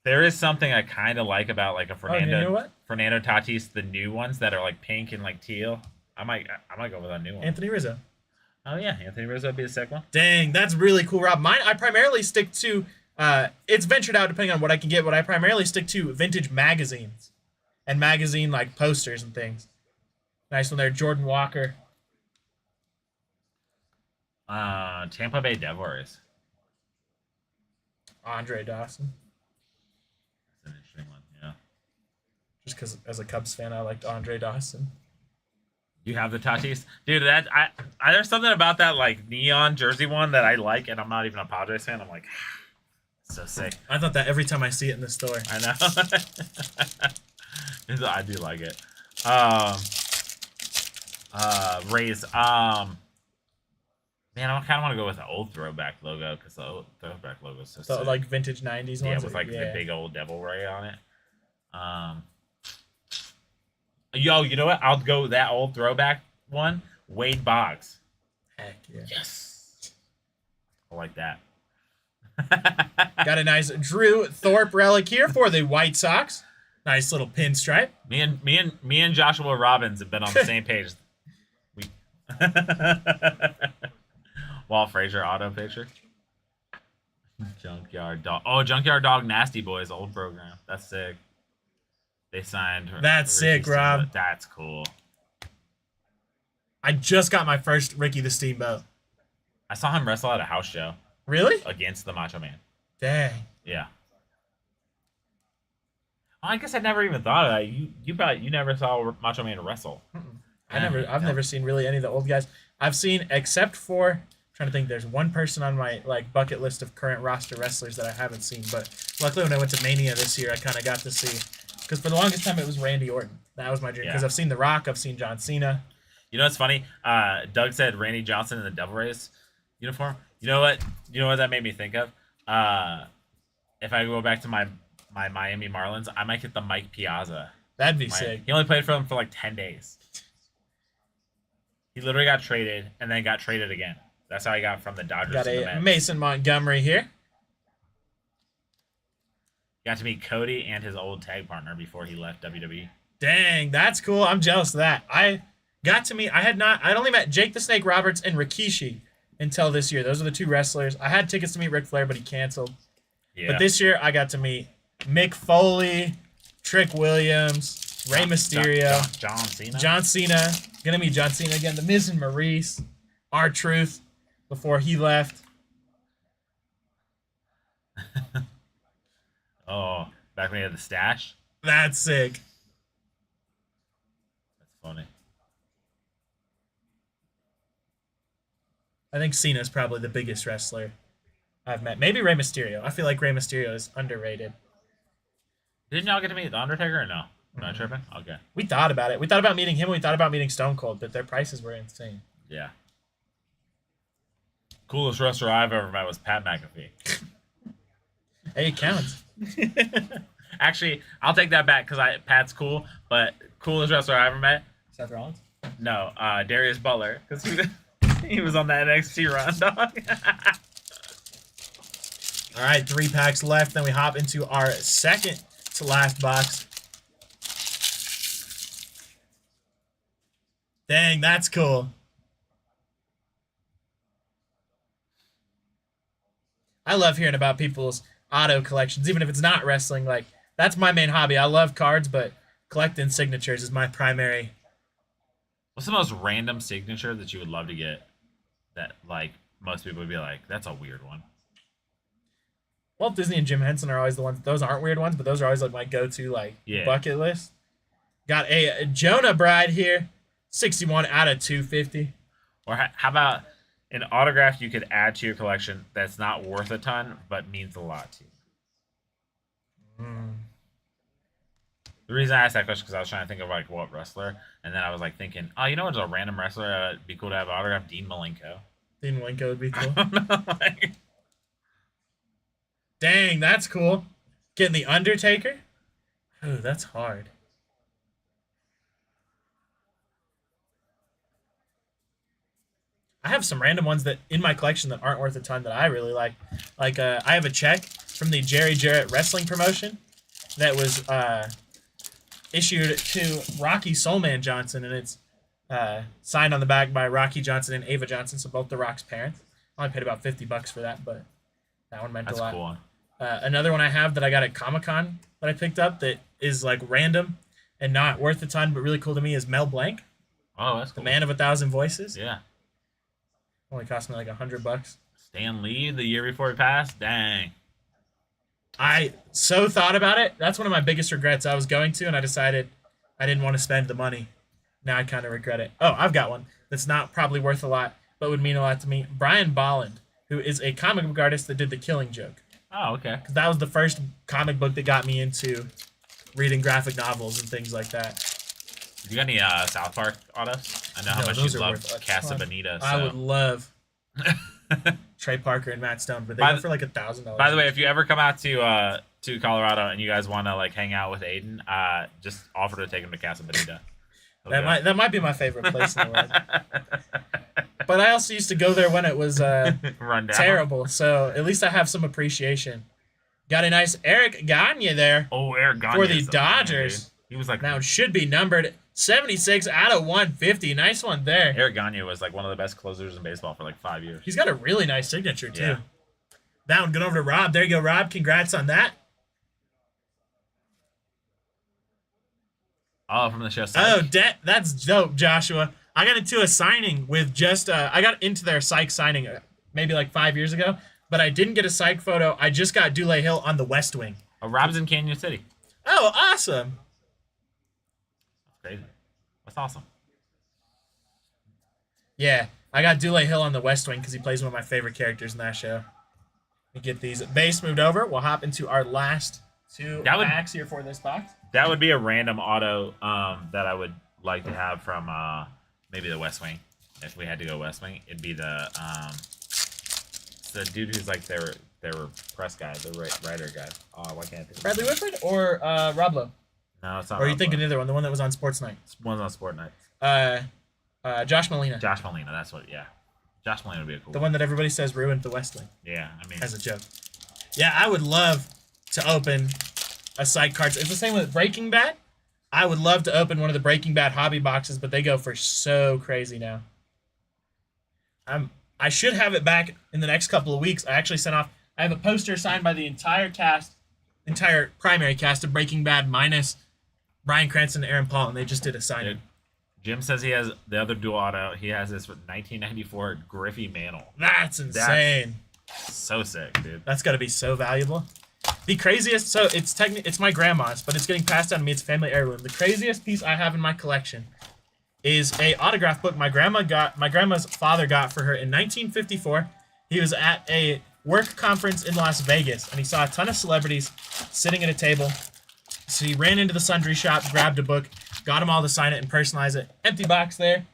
there is something I kind of like about like a Fernando you know what? Fernando Tatis, the new ones that are like pink and like teal. I might go with a new one. Anthony Rizzo. Oh yeah, Anthony Rizzo would be the sick one. Dang, that's really cool, Rob. Mine, I primarily stick to, it's ventured out depending on what I can get, but I primarily stick to vintage magazines and magazine like posters and things. Nice one there, Jordan Walker. Tampa Bay Devil Rays. Andre Dawson. That's an interesting one. Yeah. Just because as a Cubs fan, I liked Andre Dawson. You have the Tatis, dude. That I there's something about that like neon jersey one that I like, and I'm not even a Padres fan. I'm like, so sick. I thought that every time I see it in the store. I know. I do like it. Rays. Man, I kind of want to go with the old throwback logo because the old throwback logo is so So sick. like vintage 90s Yeah, ones. with like the big old devil ray on it. Yo, you know what? I'll go that old throwback one. Wade Boggs. Heck yeah. Yes. I like that. Got a nice Drew Thorpe relic here for the White Sox. Nice little pinstripe. Me and Joshua Robbins have been on the same page. Walt Frazier auto picture. Junkyard Dog. Oh, Junkyard Dog Nasty Boys old program. That's sick. They signed. That's sick, Rob. That's cool. I just got my first Ricky the Steamboat. I saw him wrestle at a house show Really? against the Macho Man. Dang. Yeah. Oh, I guess I never even thought of that. You never saw Macho Man wrestle. I've never seen really any of the old guys. I've seen, except for, I'm trying to think, there's one person on my like bucket list of current roster wrestlers that I haven't seen. But luckily when I went to Mania this year, I kind of got to see, because for the longest time it was Randy Orton. That was my dream. Because Yeah. I've seen The Rock, I've seen John Cena. You know what's funny? Doug said Randy Johnson in the Devil Rays uniform. You know what? You know what that made me think of? If I go back to my Miami Marlins, I might get the Mike Piazza. That'd be sick. He only played for them for like 10 days. He literally got traded and then got traded again. That's how he got from the Dodgers Got to the a Mets. Mason Montgomery here. Got to meet Cody and his old tag partner before he left WWE. Dang, that's cool. I'm jealous of that. I'd only met Jake the Snake Roberts and Rikishi until this year. Those are the two wrestlers. I had tickets to meet Ric Flair, but he canceled. Yeah. But this year, I got to meet Mick Foley, Trick Williams, Rey Mysterio, John Cena. John Cena. Gonna meet John Cena again. The Miz and Maurice, R-Truth, before he left. Oh, back when he had the stash. That's sick. That's funny. I think Cena's probably the biggest wrestler I've met. Maybe Rey Mysterio. I feel like Rey Mysterio is underrated. Didn't y'all get to meet the Undertaker or no? Am I tripping? Okay. We thought about it. We thought about meeting him. We thought about meeting Stone Cold, but their prices were insane. Yeah. Coolest wrestler I've ever met was Pat McAfee. Hey, it counts. Actually, I'll take that back because Pat's cool, but coolest wrestler I ever met? Seth Rollins. No, Darius Butler, because he was on that NXT run, dog. All right, 3 packs left. Then we hop into our second to last box. Dang, that's cool. I love hearing about people's auto collections, even if it's not wrestling. Like, that's my main hobby. I love cards, but collecting signatures is my primary. What's the most random signature that you would love to get that, like, most people would be like, that's a weird one? Walt Disney and Jim Henson are always the ones. Those aren't weird ones, but those are always like my go-to bucket list. Got a Jonah Bride here, 61 out of 250. Or how about an autograph you could add to your collection that's not worth a ton but means a lot to you? The reason I asked that question because I was trying to think of like what wrestler, and then I was like thinking, oh, you know what's a random wrestler? It'd be cool to have an autograph. Dean Malenko. Dean Malenko would be cool. I don't know, like, Dang, that's cool. Getting the Undertaker? Ooh, that's hard. I have some random ones that in my collection that aren't worth a ton that I really like. Like, I have a check from the Jerry Jarrett wrestling promotion that was issued to Rocky Soulman Johnson, and it's signed on the back by Rocky Johnson and Ava Johnson, so both The Rock's parents. I only paid about $50 for that, but that one meant that's a lot. cool. Another one I have that I got at Comic-Con that I picked up that is like random and not worth a ton, but really cool to me is Mel Blanc, Oh, that's the cool. man of 1,000 voices. Yeah. Only cost me like $100. Stan Lee the year before he passed. Dang. I so thought about it. That's one of my biggest regrets. I was going to, and I decided I didn't want to spend the money. Now I kind of regret it. Oh, I've got one that's not probably worth a lot, but would mean a lot to me. Brian Bolland, who is a comic book artist that did The Killing Joke. Oh, okay. Because that was the first comic book that got me into reading graphic novels and things like that. You got any South Park autos? I know how No, much those you are love worth a Casa ton. Bonita. So. I would love Trey Parker and Matt Stone, but they By go the- for like $1,000. By the way, if you ever come out to Colorado and you guys want to like hang out with Aiden, just offer to take him to Casa Bonita. that might be my favorite place in the world. But I also used to go there when it was Run down. terrible, so at least I have some appreciation. Got a nice Eric Gagne there. Oh, Eric Gagne For the is the man, Dodgers. dude. He was like Now it should be numbered 76 out of 150. Nice one there. Eric Gagne was like one of the best closers in baseball for like 5 years. He's got a really nice signature too. Yeah. That one, good over to Rob. There you go, Rob. Congrats on that. Oh, from the show. Oh, Psych. that's dope, Joshua. I got into a signing with just I got into their Psych signing maybe like 5 years ago, but I didn't get a Psych photo. I just got Dule Hill on the West Wing. Oh, Rob's in Canyon City. Oh, awesome. That's crazy. That's awesome. Yeah, I got Dule Hill on the West Wing because he plays one of my favorite characters in that show. We get these base moved over. We'll hop into our last two packs here for this box. That would be a random auto that I would like to have from maybe the West Wing. If we had to go West Wing, it'd be the dude who's like their press guy, the writer guy. Oh, why can't I think of Bradley his name? Whitford or Rob Lowe? No, it's not. Or are you Rob thinking Lowe. the other one, the one that was on Sports Night? One's on Sport Night. Josh Molina. Josh Molina. That's what. Yeah, Josh Molina would be a cool. The one that everybody says ruined the West Wing Yeah, I mean, as a joke. Yeah, I would love to open a side card. It's the same with Breaking Bad. I would love to open one of the Breaking Bad hobby boxes, but they go for so crazy now. I should have it back in the next couple of weeks. I actually sent off. I have a poster signed by the entire primary cast of Breaking Bad minus Bryan Cranston and Aaron Paul, and they just did a signing. dude, Jim says he has the other dual auto. He has this 1994 Griffey Mantle. That's insane. So sick, dude. That's got to be so valuable. The craziest, so it's my grandma's, but it's getting passed down to me. It's family heirloom. The craziest piece I have in my collection is a autograph book my grandma's father got for her in 1954. He was at a work conference in Las Vegas, and he saw a ton of celebrities sitting at a table. So he ran into the sundry shop, grabbed a book, got them all to sign it and personalize it. Empty box there.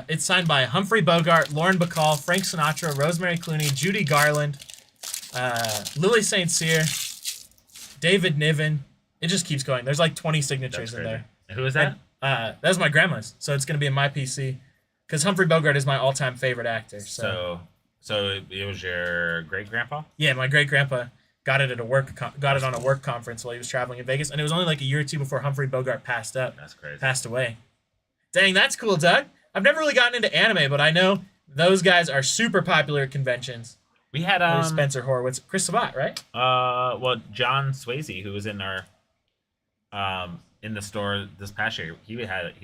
It's signed by Humphrey Bogart, Lauren Bacall, Frank Sinatra, Rosemary Clooney, Judy Garland, Lily St. Cyr, David Niven. It just keeps going. There's like 20 signatures That's in crazy. there. And who is that? That was my grandma's, so it's gonna be in my PC. Because Humphrey Bogart is my all-time favorite actor. So it was your great grandpa? Yeah, my great grandpa got it at on a work conference while he was traveling in Vegas, and it was only like a year or two before Humphrey Bogart passed away. Dang, that's cool, Doug. I've never really gotten into anime, but I know those guys are super popular at conventions. We had Spencer Horowitz, Chris Sabat, right? well, John Swayze, who was in our in the store this past year, he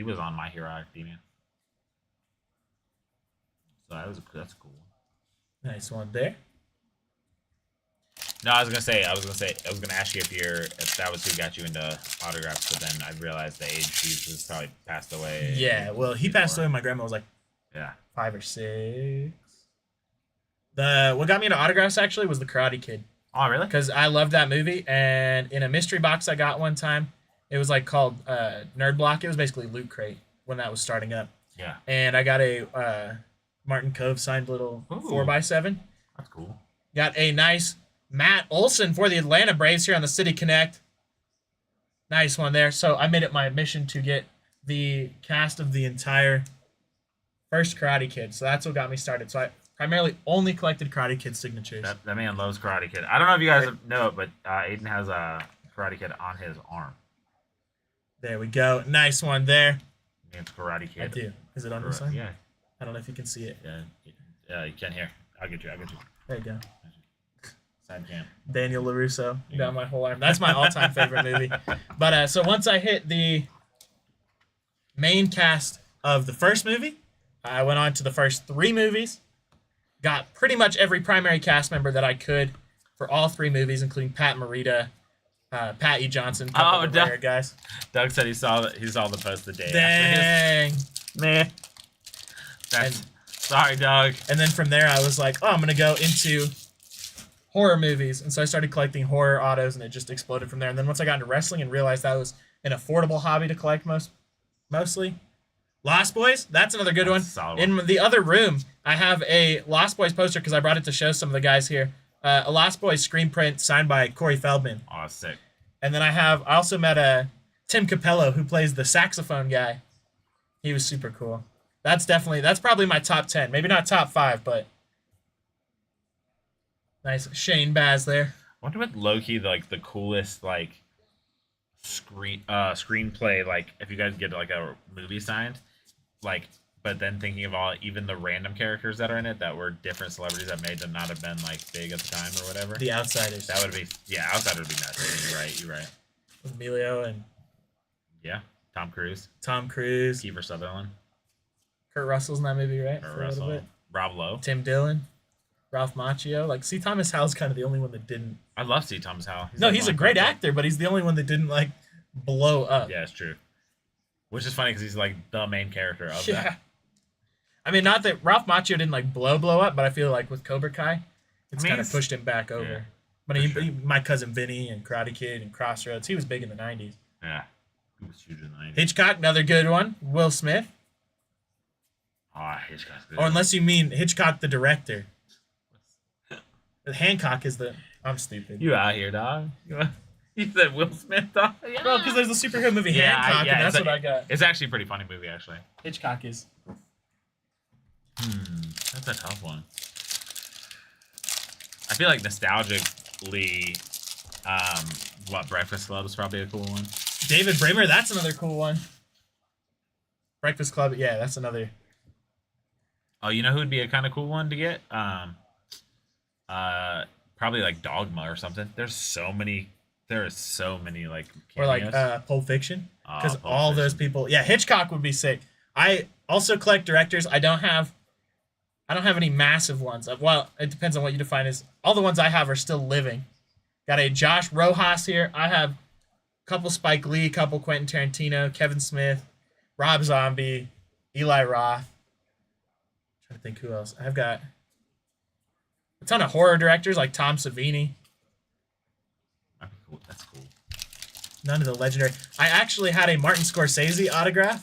was on My Hero Academia. So that's cool. Nice one there. No, I was gonna ask you if that was who got you into autographs, but then I realized the age Jesus probably passed away. Yeah, well, he passed away when my grandma was like Yeah. 5 or 6. What got me into autographs actually was The Karate Kid. Oh, really? Because I loved that movie, and in a mystery box I got one time, it was like called Nerd Block. It was basically Loot Crate when that was starting up. Yeah. And I got a Martin Cove signed little Ooh. 4x7. That's cool. Got a nice Matt Olson for the Atlanta Braves here on the City Connect. Nice one there. So I made it my mission to get the cast of the entire first Karate Kid. So that's what got me started. So I primarily only collected Karate Kid signatures. That man loves Karate Kid. I don't know if you guys know it, but Aiden has a Karate Kid on his arm. There we go. Nice one there. It's Karate Kid. I do. Is it on this side? Yeah. I don't know if you can see it. Yeah, you can hear. I'll get you. There you go. Side cam. Daniel LaRusso Yeah. down my whole arm. That's my all-time favorite movie. But so once I hit the main cast of the first movie, I went on to the first 3 movies. Got pretty much every primary cast member that I could for all 3 movies, including Pat Morita, Pat E. Johnson, a couple of the rare guys. Doug said he saw the post the day Dang. after his. Sorry, Doug. And then from there, I was like, oh, I'm going to go into horror movies. And so I started collecting horror autos, and it just exploded from there. And then once I got into wrestling and realized that was an affordable hobby to collect mostly. Lost Boys, that's another good one. Solid In the other room, I have a Lost Boys poster because I brought it to show some of the guys here. A Lost Boys screen print signed by Corey Feldman. Oh, sick. And then I also met Tim Capello, who plays the saxophone guy. He was super cool. That's probably my top 10. Maybe not top 5, but nice. Shane Baz there. I wonder what low-key the coolest screenplay, if you guys get a movie signed, but then thinking of even the random characters that are in it that were different celebrities that made them not have been big at the time or whatever. The Outsiders. That would be Outsider would be nuts. You're right. With Emilio and Tom Cruise, Kiefer Sutherland, Kurt Russell's in that movie, right? Kurt For a Russell, little bit. Rob Lowe. Tim Dillon, Ralph Macchio. C. Thomas Howell's kind of the only one that didn't. I love C. Thomas Howell. He's a great actor, but he's the only one that didn't blow up. Yeah, it's true. Which is funny because he's the main character of that. I mean, not that Ralph Macchio didn't blow up, but I feel like with Cobra Kai, it's kind of pushed him back over. Yeah, but My Cousin Vinny and Karate Kid and Crossroads, he was big in the 90s. Yeah. He was huge in the 90s. Hitchcock, another good one. Will Smith. Hitchcock's good. Or unless you mean Hitchcock the director. Hancock is the... I'm stupid. You out here, dog. You said Will Smith, dog? Yeah. Well, because there's the superhero movie Hancock, and that's what I got. It's actually a pretty funny movie, actually. Hitchcock is... That's a tough one. I feel like nostalgically, Breakfast Club is probably a cool one. David Bramer, that's another cool one. Breakfast Club, yeah, that's another. Oh, you know who would be a kind of cool one to get? Probably Dogma or something. There are so many cameos. Or Pulp Fiction. Because Pulp all those Fiction. people, yeah, Hitchcock would be sick. I also collect directors. I don't have any massive ones. Well, it depends on what you define as. All the ones I have are still living. Got a Josh Rojas here. I have a couple Spike Lee, couple Quentin Tarantino, Kevin Smith, Rob Zombie, Eli Roth. I'm trying to think who else. I've got a ton of horror directors like Tom Savini. That's cool. None of the legendary. I actually had a Martin Scorsese autograph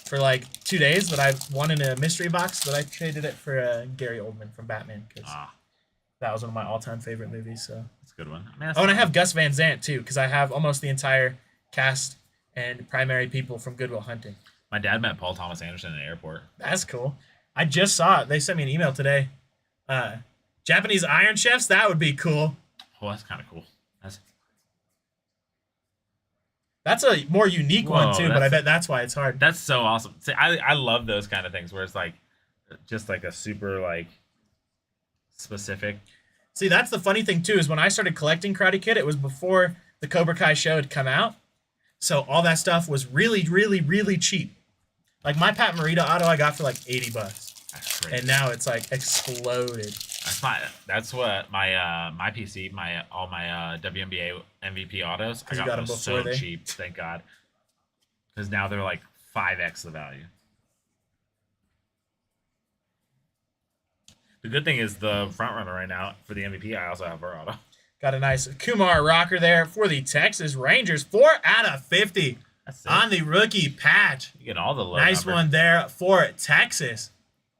for like 2 days that I won in a mystery box, but I traded it for Gary Oldman from Batman because that was one of my all-time favorite movies. So that's a good one. I mean, and I have Gus Van Sant too because I have almost the entire cast and primary people from Good Will Hunting. My dad met Paul Thomas Anderson in the airport. That's cool. I just saw it. They sent me an email today. Japanese Iron Chefs, that would be cool. Oh, that's kind of cool. That's a more unique one too, but I bet that's why it's hard. That's so awesome. See, I love those kind of things where it's like just like a super like specific. See, that's the funny thing too is when I started collecting Karate Kid, it was before the Cobra Kai show had come out, so all that stuff was really, really, really cheap. Like my Pat Morita auto, I got for like $80, That's great. and now it's like exploded. That's what my PC, all my WNBA MVP autos. I You got got them them so before they- cheap, thank God. Because now they're like 5x the value. The good thing is the front runner right now for the MVP. I also have her auto. Got a nice Kumar rocker there for the Texas Rangers. 4 out of 50 That's it. on the rookie patch. You getting all the low Nice numbered. one there for Texas.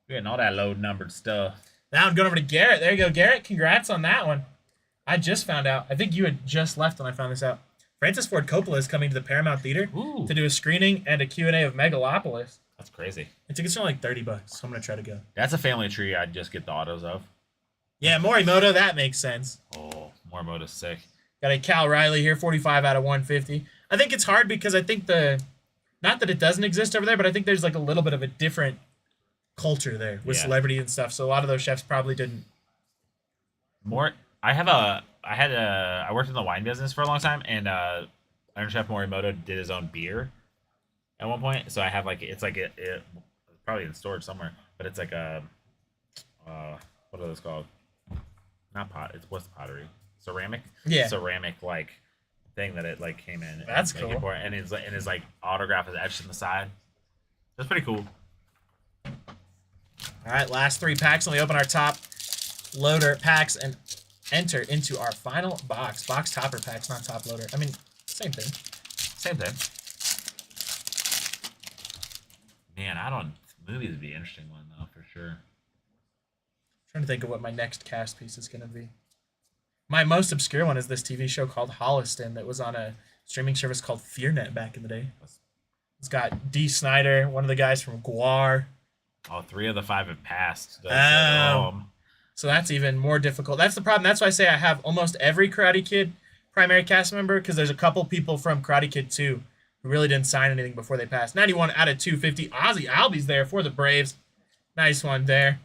You're getting all that low numbered stuff. Now I'm going over to Garrett. There you go, Garrett. Congrats on that one. I just found out. I think you had just left when I found this out. Francis Ford Coppola is coming to the Paramount Theater Ooh, to do a screening and a Q&A of Megalopolis. that's crazy. And tickets are like $30, so I'm going to try to go. That's a family tree I'd just get the autos of. Yeah, Morimoto, that makes sense. Oh, Morimoto's sick. Got a Cal Riley here, 45 out of 150. I think it's hard because I think not that it doesn't exist over there, but I think there's like a little bit of a different culture there with Yeah. celebrity and stuff. So a lot of those chefs probably didn't. I worked in the wine business for a long time, and Iron Chef Morimoto did his own beer at one point. So I have like it's probably in storage somewhere, but it's like a what are those called? Not pot. What's the pottery? Ceramic. Yeah. Ceramic like thing that it like came in. That's and, like, cool. and his like autograph is etched in the side. That's pretty cool. All right, last 3 packs, and we open our top loader packs and enter into our final box. Box topper packs, not top loader. I mean, same thing. Same thing. Man, movies would be an interesting one though for sure. Trying to think of what my next cast piece is going to be. My most obscure one is this TV show called Holliston that was on a streaming service called FearNet back in the day. It's got Dee Snider, one of the guys from Guar. Oh, 3 of the 5 have passed. So that's even more difficult. That's the problem. That's why I say I have almost every Karate Kid primary cast member because there's a couple people from Karate Kid 2 who really didn't sign anything before they passed. 91 out of 250. Ozzy Albies there for the Braves. Nice one there.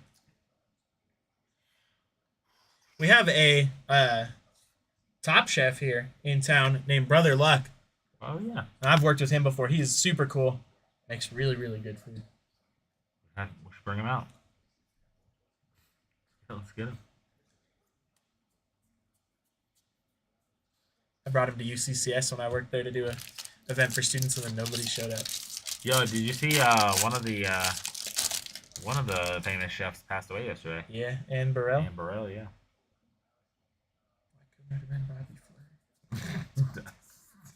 We have a Top Chef here in town named Brother Luck. Oh yeah. I've worked with him before. He is super cool. Makes really, really good food. We should bring him out. Yeah, let's get him. I brought him to UCCS when I worked there to do an event for students, and then nobody showed up. Yo, did you see one of the famous chefs passed away yesterday? Yeah, and Burrell. Ann Burrell, yeah. Why couldn't it have been Bobby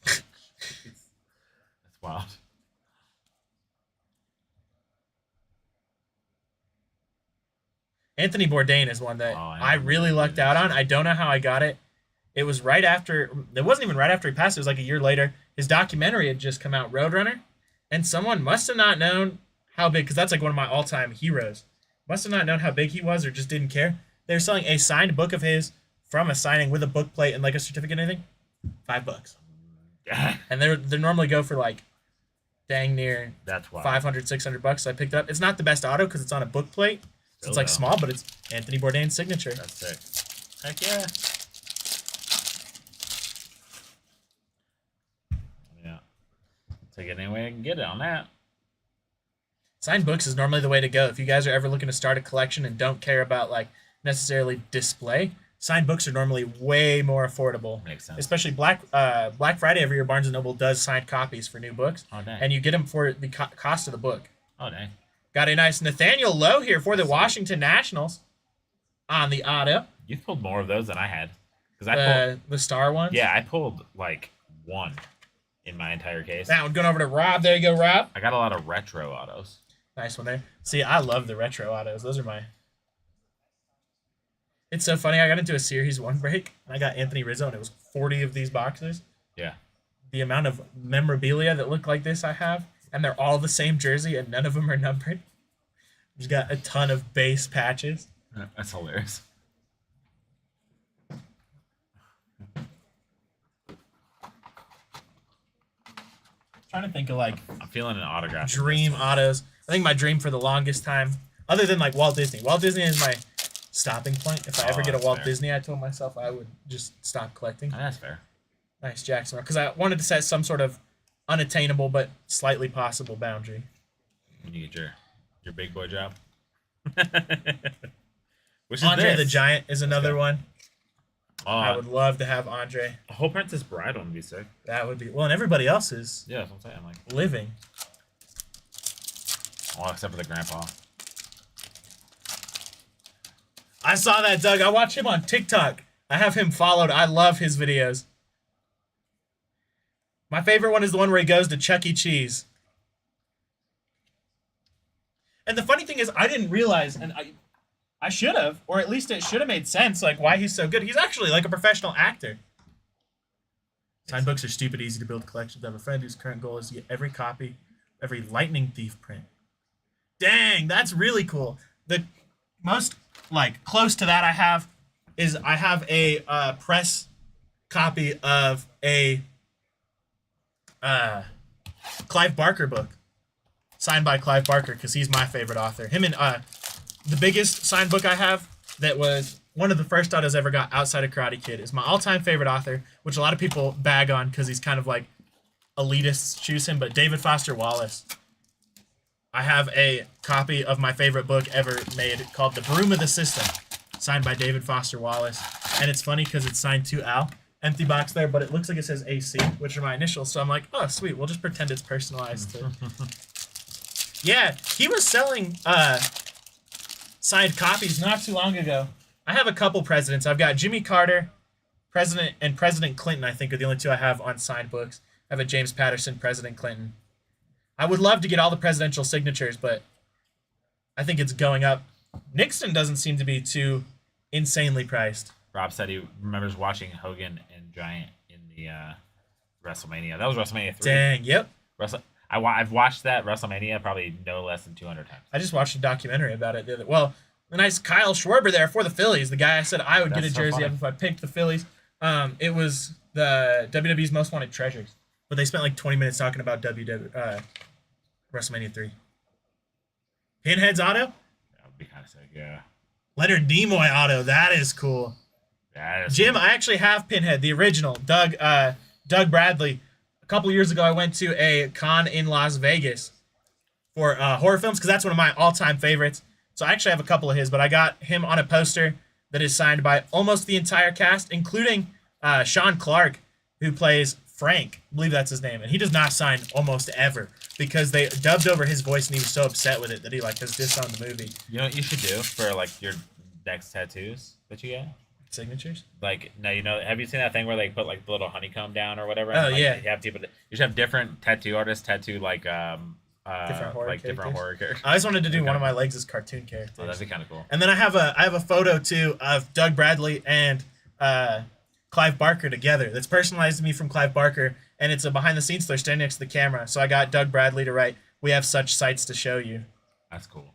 Flay? That's wild. Anthony Bourdain is one that Oh, I really lucked out on. I don't know how I got it. It was right after, it wasn't even right after he passed. It was like a year later. His documentary had just come out, Roadrunner. And someone must have not known how big, because that's like one of my all-time heroes. Must have not known how big he was or just didn't care. They were selling a signed book of his from a signing with a book plate and like a certificate and anything. $5. And they normally go for like dang near That's wild. 500, 600 bucks. So I picked it up. It's not the best auto because it's on a book plate. So it's like Still, small, but it's Anthony Bourdain's signature. That's sick. Heck yeah. Yeah. Take it any way I can get it on that. Signed books is normally the way to go. If you guys are ever looking to start a collection and don't care about like necessarily display, signed books are normally way more affordable. Makes sense. Especially Black Friday every year, Barnes & Noble does signed copies for new books. Oh, dang. And you get them for the cost of the book. Oh, dang. Got a nice Nathaniel Lowe here for the Washington Nationals on the auto. You've pulled more of those than I had. Because I pulled, The star ones. yeah, I pulled like one in my entire case. That one going over to Rob. There you go, Rob. I got a lot of retro autos. Nice one there. See, I love the retro autos. Those are my. It's so funny. I got into a Series 1 break, and I got Anthony Rizzo, and it was 40 of these boxes. Yeah. The amount of memorabilia that look like this I have, and they're all the same jersey, and none of them are numbered. Just got a ton of base patches. That's hilarious. Trying to think of like I'm feeling an autograph. dream autos. I think my dream for the longest time, other than like Walt Disney. Walt Disney is my stopping point. If I ever get a that's Walt fair. Disney, I told myself I would just stop collecting. That's fair. Nice Jackson, because I wanted to set some sort of unattainable but slightly possible boundary. When you get your big boy job. Which is Andre this? the Giant is another one. I would Oh, love to have Andre. a whole Princess Bride one would be sick. That would be well, and everybody else is Yeah, that's what I'm saying. Like, living. all except for the grandpa. I saw that, Doug. I watch him on TikTok. I have him followed. I love his videos. My favorite one is the one where he goes to Chuck E. Cheese. And the funny thing is, I didn't realize, and I should have, or at least it should have made sense, like why he's so good. He's actually like a professional actor. Signed books are stupid easy to build collections. I have a friend whose current goal is to get every copy, every Lightning Thief print. Dang, that's really cool. The most like close to that I have is I have a press copy of a Clive Barker book signed by Clive Barker because he's my favorite author. Him and the biggest signed book I have that was one of the first autos I ever got outside of Karate Kid is my all-time favorite author, which a lot of people bag on because he's kind of like elitists choose him, but David Foster Wallace. I have a copy of my favorite book ever made called The Broom of the System, signed by David Foster Wallace. And it's funny because it's signed to Al. Empty box there, but it looks like it says AC, which are my initials. So I'm like, oh, sweet. We'll just pretend it's personalized. To... Yeah, he was selling signed copies not too long ago. I have a couple presidents. I've got Jimmy Carter, President, and President Clinton, I think, are the only two I have on signed books. I have a James Patterson, President Clinton. I would love to get all the presidential signatures, but I think it's going up. Nixon doesn't seem to be too insanely priced. Rob said he remembers watching Hogan and Giant in the WrestleMania. That was WrestleMania 3. Dang, yep. I've watched that WrestleMania probably no less than 200 times. I just watched a documentary about it. The nice Kyle Schwarber there for the Phillies. The guy I said I would get a That's so jersey funny. of if I picked the Phillies. It was the WWE's Most Wanted Treasures. But they spent like 20 minutes talking about WrestleMania 3. Pinhead's auto? That would be kind of sick, yeah. Leonard Nimoy auto. That is cool. That is Jim, cool. I actually have Pinhead, the original. Doug Bradley. A couple years ago, I went to a con in Las Vegas for horror films because that's one of my all-time favorites. So I actually have a couple of his, but I got him on a poster that is signed by almost the entire cast, including Sean Clark, who plays Frank. I believe that's his name. And he does not sign almost ever because they dubbed over his voice and he was so upset with it that he like has disowned the movie. You know what you should do for like your next tattoos that you get? Signatures? Like, no, have you seen that thing where they put like the little honeycomb down or whatever? Oh, like, yeah. You have people. You should have different tattoo artists tattoo like Different horror different characters? horror characters. I just wanted to do Okay. one of my legs as cartoon characters. Oh, that'd be kind of cool. And then I have a photo too of Doug Bradley and Clive Barker together. That's personalized to me from Clive Barker, and it's a behind the scenes. They're standing next to the camera, so I got Doug Bradley to write. We have such sights to show you. That's cool.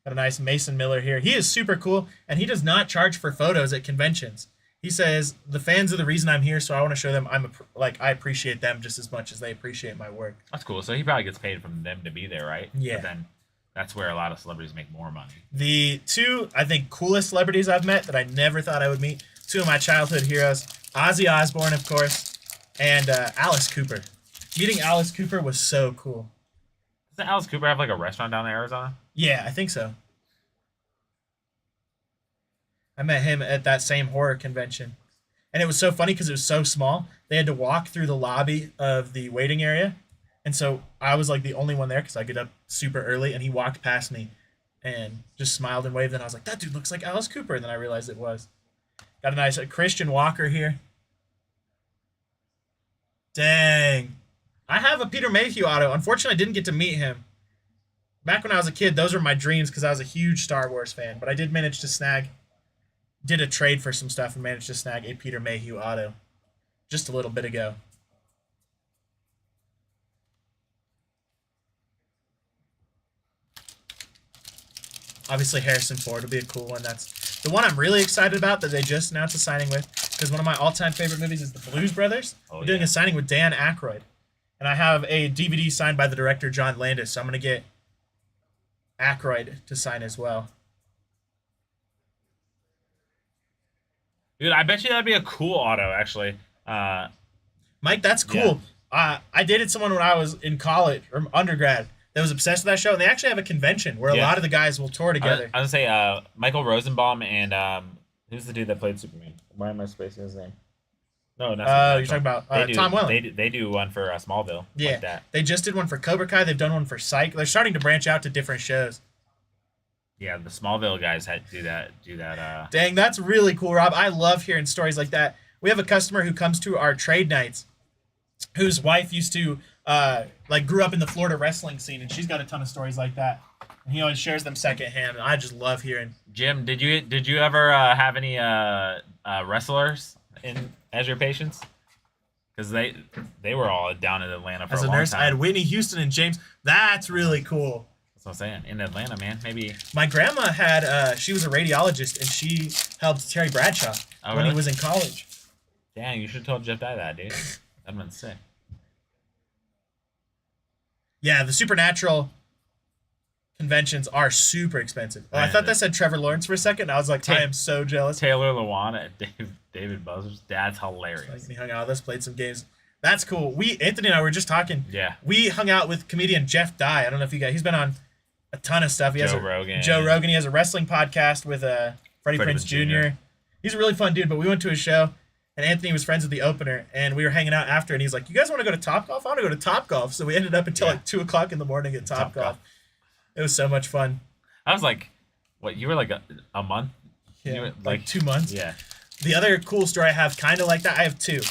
Got a nice Mason Miller here. He is super cool, and he does not charge for photos at conventions. He says the fans are the reason I'm here, so I want to show them I appreciate them just as much as they appreciate my work. That's cool. So he probably gets paid from them to be there, right? Yeah. But then that's where a lot of celebrities make more money. The two, I think, coolest celebrities I've met that I never thought I would meet, two of my childhood heroes, Ozzy Osbourne, of course, and Alice Cooper. Meeting Alice Cooper was so cool. Doesn't Alice Cooper have like a restaurant down in Arizona? Yeah, I think so. I met him at that same horror convention. And it was so funny because it was so small. They had to walk through the lobby of the waiting area. And so I was like the only one there because I get up super early. And he walked past me and just smiled and waved. And I was like, that dude looks like Alice Cooper. And then I realized it was. Got a nice Christian Walker here. Dang. I have a Peter Mayhew auto. Unfortunately, I didn't get to meet him. Back when I was a kid, those were my dreams because I was a huge Star Wars fan. But I did manage to snag, did a trade for some stuff and managed to snag a Peter Mayhew auto just a little bit ago. Obviously, Harrison Ford will be a cool one. That's the one I'm really excited about that they just announced a signing with, because one of my all-time favorite movies is The Blues Brothers. Oh, We're doing yeah. a signing with Dan Aykroyd. And I have a DVD signed by the director John Landis, so I'm going to get Aykroyd to sign as well. Dude, I bet you that'd be a cool auto, actually. Mike, that's cool. I dated someone when I was in college or undergrad that was obsessed with that show, and they actually have a convention where a Yeah. lot of the guys will tour together. I was gonna say Michael Rosenbaum and who's the dude that played Superman? Why am I spacing his name? No, not You're talking about Tom Welling. They do one for Smallville. Yeah, like that. they just did one for Cobra Kai. They've done one for Psych. They're starting to branch out to different shows. Yeah, the Smallville guys had do that. Dang, that's really cool, Rob. I love hearing stories like that. We have a customer who comes to our trade nights whose wife used to grew up in the Florida wrestling scene, and she's got a ton of stories like that. And he always shares them secondhand, and I just love hearing. Jim, did you ever have any wrestlers as your patients? Because they were all down in Atlanta for As a a long nurse, time. I had Whitney Houston and James. That's really cool. That's what I'm saying. In Atlanta, man. Maybe. My grandma had, she was a radiologist, and she helped Terry Bradshaw Oh, when he really? was in college. Dang, you should have told Jeff Dye that, dude. That'd been sick. Yeah, the Supernatural conventions are super expensive. Oh, I Man, thought that said Trevor Lawrence for a second. I was like, I am so jealous. Taylor Lewan at David Buzzards. That's Like, hilarious. he hung out with us, played some games. That's cool. Anthony and I were just talking. Yeah. We hung out with comedian Jeff Dye. I don't know if you guys. He's been on a ton of stuff. He has Joe a, Rogan. Joe Rogan. He has a wrestling podcast with Freddie Prinze Jr. He's a really fun dude. But we went to his show, and Anthony was friends with the opener, and we were hanging out after. And he's like, "You guys want to go to Topgolf? I want to go to Topgolf." So we ended up until like 2:00 in the morning at Topgolf. Topgolf. It was so much fun. I was like, what? You were like a month? Yeah, You were, like 2 months. Yeah. The other cool story I have, kind of like that, I have two.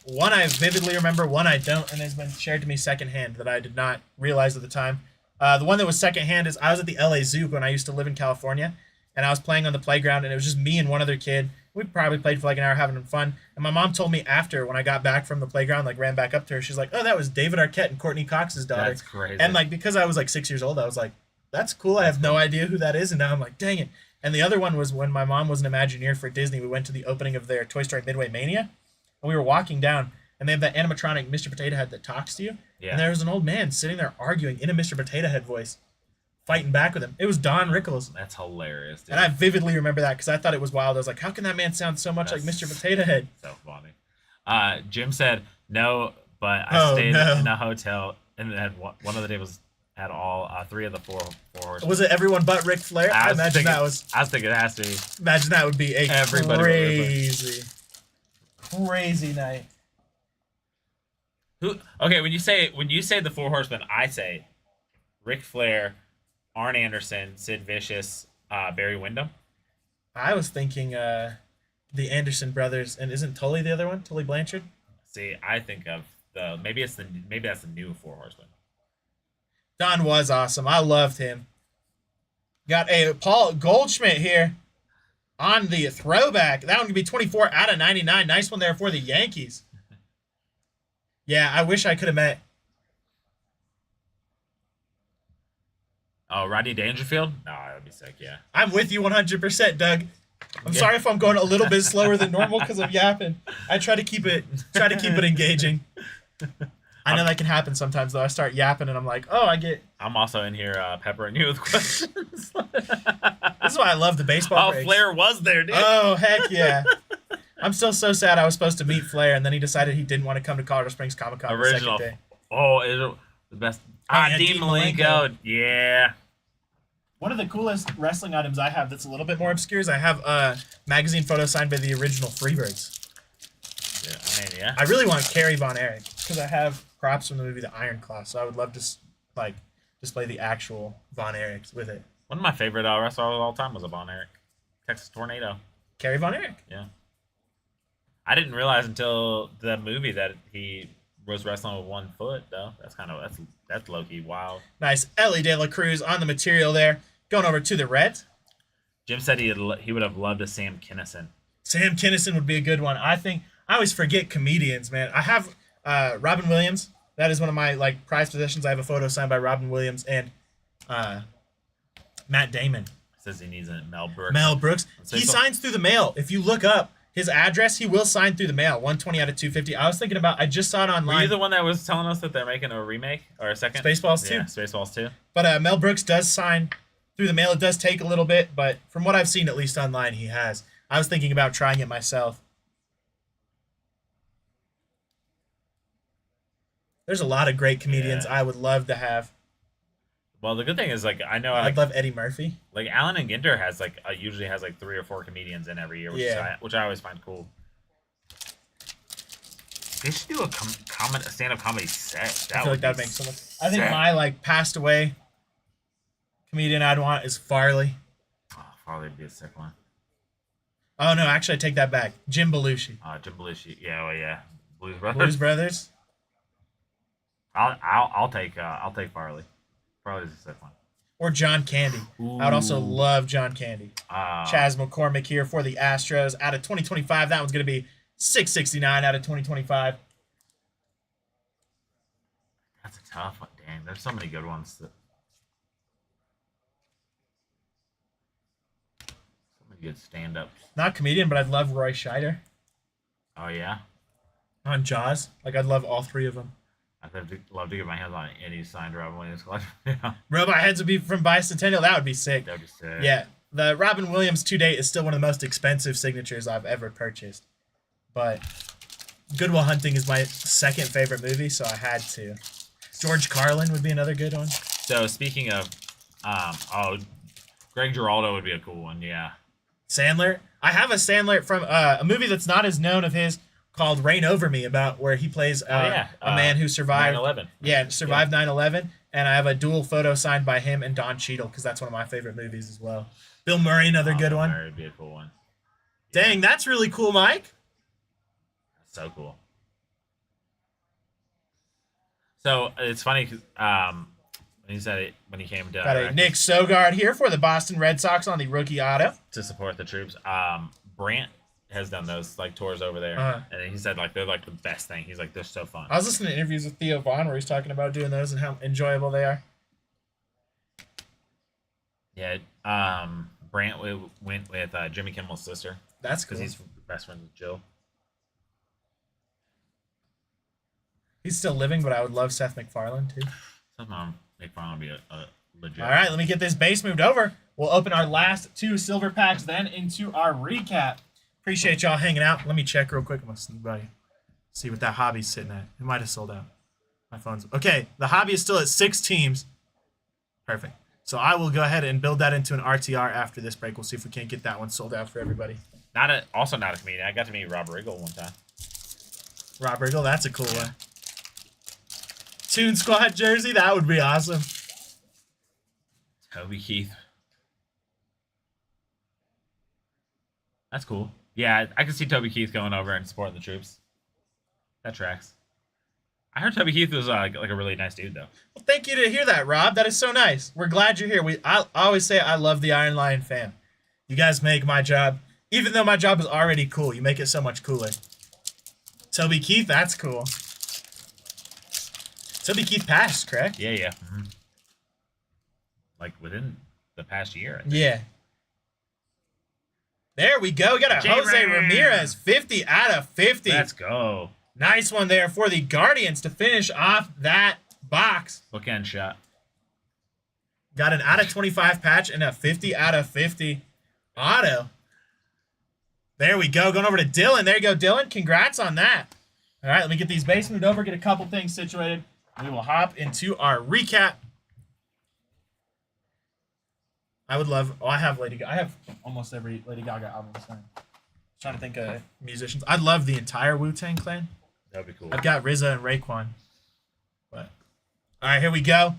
One I vividly remember, one I don't, and has been shared to me secondhand that I did not realize at the time. The one that was secondhand is I was at the LA Zoo when I used to live in California, and I was playing on the playground, and it was just me and one other kid. We probably played for like an hour having fun, and my mom told me after, when I got back from the playground, like ran back up to her, she's like, "Oh, that was David Arquette and Courtney Cox's daughter." That's crazy. And like, because I was like 6 years old, I was like, "That's cool. I have no idea who that is." And now I'm like, "Dang it." And the other one was when my mom was an Imagineer for Disney. We went to the opening of their Toy Story Midway Mania, and we were walking down, and they have that animatronic Mr. Potato Head that talks to you. Yeah. And there was an old man sitting there arguing in a Mr. Potato Head voice, fighting back with him. It was Don Rickles. That's hilarious, dude. And I vividly remember that because I thought it was wild. I was like, how can that man sound so much like That's- Mr. Potato Head? So funny. Jim said no, but I stayed no. in a hotel and had one of the tables had all three of the four horsemen. Was it everyone but Ric Flair? I imagine that was. I was thinking it has to be. Imagine that would be a Everybody would be crazy night. Who? Okay, when you say the four horsemen, I say Ric Flair, Arn Anderson, Sid Vicious, Barry Windham. I was thinking the Anderson brothers, and isn't Tully the other one? Tully Blanchard? See, I think of maybe that's the new four horsemen. Don was awesome. I loved him. Got a Paul Goldschmidt here on the throwback. That one could be 24 out of 99. Nice one there for the Yankees. Yeah, I wish I could have met. Oh, Rodney Dangerfield? No, that'd be sick. Yeah. I'm with you 100%, Doug. I'm Yeah. sorry if I'm going a little bit slower than normal because I'm yapping. I try to keep it engaging. I know that can happen sometimes though. I start yapping and I'm like, oh, I'm also in here peppering you with questions. this is why I love the baseball Oh, breaks. Flair was there, dude. Oh, heck yeah. I'm still so sad I was supposed to meet Flair and then he decided he didn't want to come to Colorado Springs Comic Con the Original. second day. Oh, is it the best? yeah, Dean Dean Malenko. Malenko. Yeah. One of the coolest wrestling items I have that's a little bit more obscure is I have a magazine photo signed by the original Freebirds. Yeah, I mean, yeah. I really want Kerry Von Erich because I have props from the movie The Iron Claw, so I would love to display the actual Von Erich with it. One of my favorite wrestlers of all time was a Von Erich. Texas Tornado. Kerry Von Erich. Yeah. I didn't realize until the movie that he was wrestling with 1 foot though. That's low key wild. Nice. Ellie De La Cruz on the material there. Going over to the Reds. Jim said he would have loved a Sam Kinison. Sam Kinison would be a good one. I always forget comedians, man. I have Robin Williams. That is one of my like prized possessions. I have a photo signed by Robin Williams and Matt Damon. Says he needs a Mel Brooks. Mel Brooks. So He signs through the mail. If you look up his address, he will sign through the mail. 120 out of 250. I was thinking about. I just saw it Were online. you the one that was telling us that they're making a remake or a second? Spaceballs 2. Yeah, Spaceballs 2. But Mel Brooks does sign through the mail. It does take a little bit, but from what I've seen, at least online, he has. I was thinking about trying it myself. There's a lot of great comedians Yeah. I would love to have. Well, the good thing is, like, I know, I'd like, love Eddie Murphy. like Alan and Ginter has like usually has like 3 or 4 comedians in every year, which I always find cool. They should do a stand-up comedy set. I feel like that be makes so much. I think sick. my like passed away comedian I'd want is Farley. Oh, probably be a sick one. Oh no, actually I take that back. Jim Belushi. Jim Belushi. Yeah, well, yeah. Blues Brothers. Blues Brothers. I'll take Farley. Farley's a sick one. Or John Candy. I would also love John Candy. Chaz McCormick here for the Astros. Out of 2025, that one's going to be 669 out of 2025. That's a tough one. Dang, there's so many good ones. So many good stand-ups. Not comedian, but I'd love Roy Scheider Oh yeah, on Jaws. Like, I'd love all 3 of them. I'd love to get my hands on any signed Robin Williams collection. Yeah, Robot Heads would be from Bicentennial. That would be sick. that'd be sick. Yeah, the Robin Williams to date is still one of the most expensive signatures I've ever purchased. But Good Will Hunting is my second favorite movie, so I had to. George Carlin would be another good one. So speaking of, Greg Giraldo would be a cool one. Yeah. Sandler. I have a Sandler from a movie that's not as known of his called Reign Over Me, about where he plays a man who survived 9/11. Yeah, survived 9/11, and I have a dual photo signed by him and Don Cheadle because that's one of my favorite movies as well. Bill Murray, another good one. That would be a cool one. Dang, that's really cool, Mike. That's so cool. So it's funny because when he said it when he came to Got a Nick Sogard here for the Boston Red Sox on the rookie auto. to support the troops. Brant has done those like tours over there, and he said like they're like the best thing. He's like they're so fun. I was listening to interviews with Theo Vaughn where he's talking about doing those and how enjoyable they are. Yeah, Brant went with Jimmy Kimmel's sister That's cool. because he's best friends with Jill. He's still living, but I would love Seth MacFarlane too. Somehow McFarlane would be a legit. All right, let me get this base moved over. We'll open our last 2 silver packs, then into our recap. Appreciate y'all hanging out. Let me check real quick. I'm gonna sneak by. See what that hobby's sitting at. It might have sold out. My phone's okay. The hobby is still at 6 teams. Perfect. So I will go ahead and build that into an RTR after this break. We'll see if we can't get that one sold out for everybody. Also not a comedian. I got to meet Rob Riggle one time. Rob Riggle, that's a cool one. Toon Squad jersey, that would be awesome. Toby Keith. That's cool. Yeah, I can see Toby Keith going over and supporting the troops. That tracks. I heard Toby Keith was like a really nice dude, though. Well, thank you to hear that, Rob. That is so nice. We're glad you're here. I always say I love the Iron Lion fam. You guys make my job, even though my job is already cool, you make it so much cooler. Toby Keith, that's cool. Toby Keith passed, correct? Yeah, yeah. Mm-hmm. Like within the past year. I think. Yeah. There we go. We got a J-Ram. Jose Ramirez, 50 out of 50. Let's go. Nice one there for the Guardians to finish off that box. Bookend shot. Got an out of 25 patch and a 50 out of 50 auto. There we go. Going over to Dylan. There you go, Dylan. Congrats on that. All right, let me get these base moved over, get a couple things situated. We will hop into our recap. I would love. Oh, I have Lady Gaga. I have almost every Lady Gaga album signed. Trying to think of musicians. I'd love the entire Wu-Tang Clan. That'd be cool. I've got RZA and Raekwon. But all right, here we go.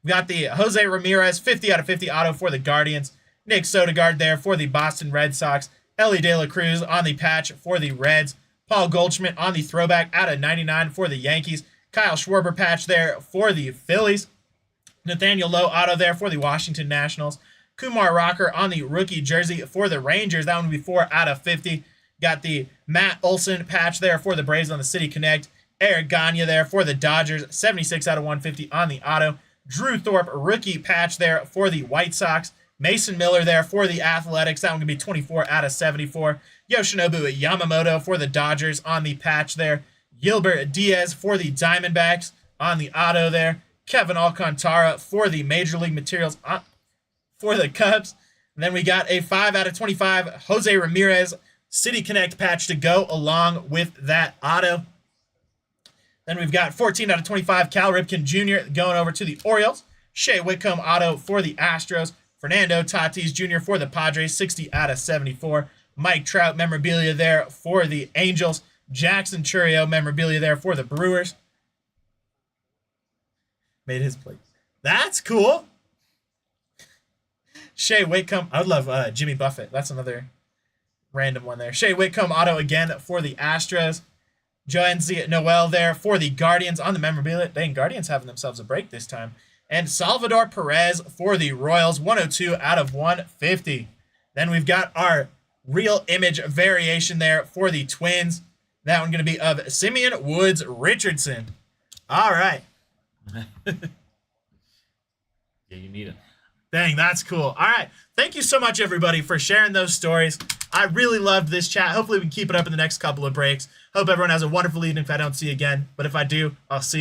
We got the Jose Ramirez 50 out of 50 auto for the Guardians. Nick Sodergaard there for the Boston Red Sox. Ellie De La Cruz on the patch for the Reds. Paul Goldschmidt on the throwback out of 99 for the Yankees. Kyle Schwarber patch there for the Phillies. Nathaniel Lowe auto there for the Washington Nationals. Kumar Rocker on the rookie jersey for the Rangers. That one would be 4 out of 50. Got the Matt Olson patch there for the Braves on the City Connect. Eric Gagne there for the Dodgers. 76 out of 150 on the auto. Drew Thorpe rookie patch there for the White Sox. Mason Miller there for the Athletics. That one could be 24 out of 74. Yoshinobu Yamamoto for the Dodgers on the patch there. Gilbert Diaz for the Diamondbacks on the auto there. Kevin Alcantara for the Major League Materials for the Cubs. And then we got a 5 out of 25 Jose Ramirez City Connect patch to go along with that auto. Then we've got 14 out of 25 Cal Ripken Jr. going over to the Orioles. Shea Whitcomb auto for the Astros. Fernando Tatis Jr. for the Padres, 60 out of 74. Mike Trout memorabilia there for the Angels. Jackson Chourio memorabilia there for the Brewers. Made his plate. That's cool. Shea Whitcomb. I would love Jimmy Buffett. That's another random one there. Shea Whitcomb auto again for the Astros. Joanzy Noel there for the Guardians on the memorabilia. Dang, Guardians having themselves a break this time. And Salvador Perez for the Royals, 102 out of 150. Then we've got our real image variation there for the Twins. That one going to be of Simeon Woods Richardson. All right. Yeah, you need it. Dang, that's cool. All right. Thank you so much, everybody, for sharing those stories. I really loved this chat. Hopefully we can keep it up in the next couple of breaks. Hope everyone has a wonderful evening if I don't see you again. But if I do, I'll see you.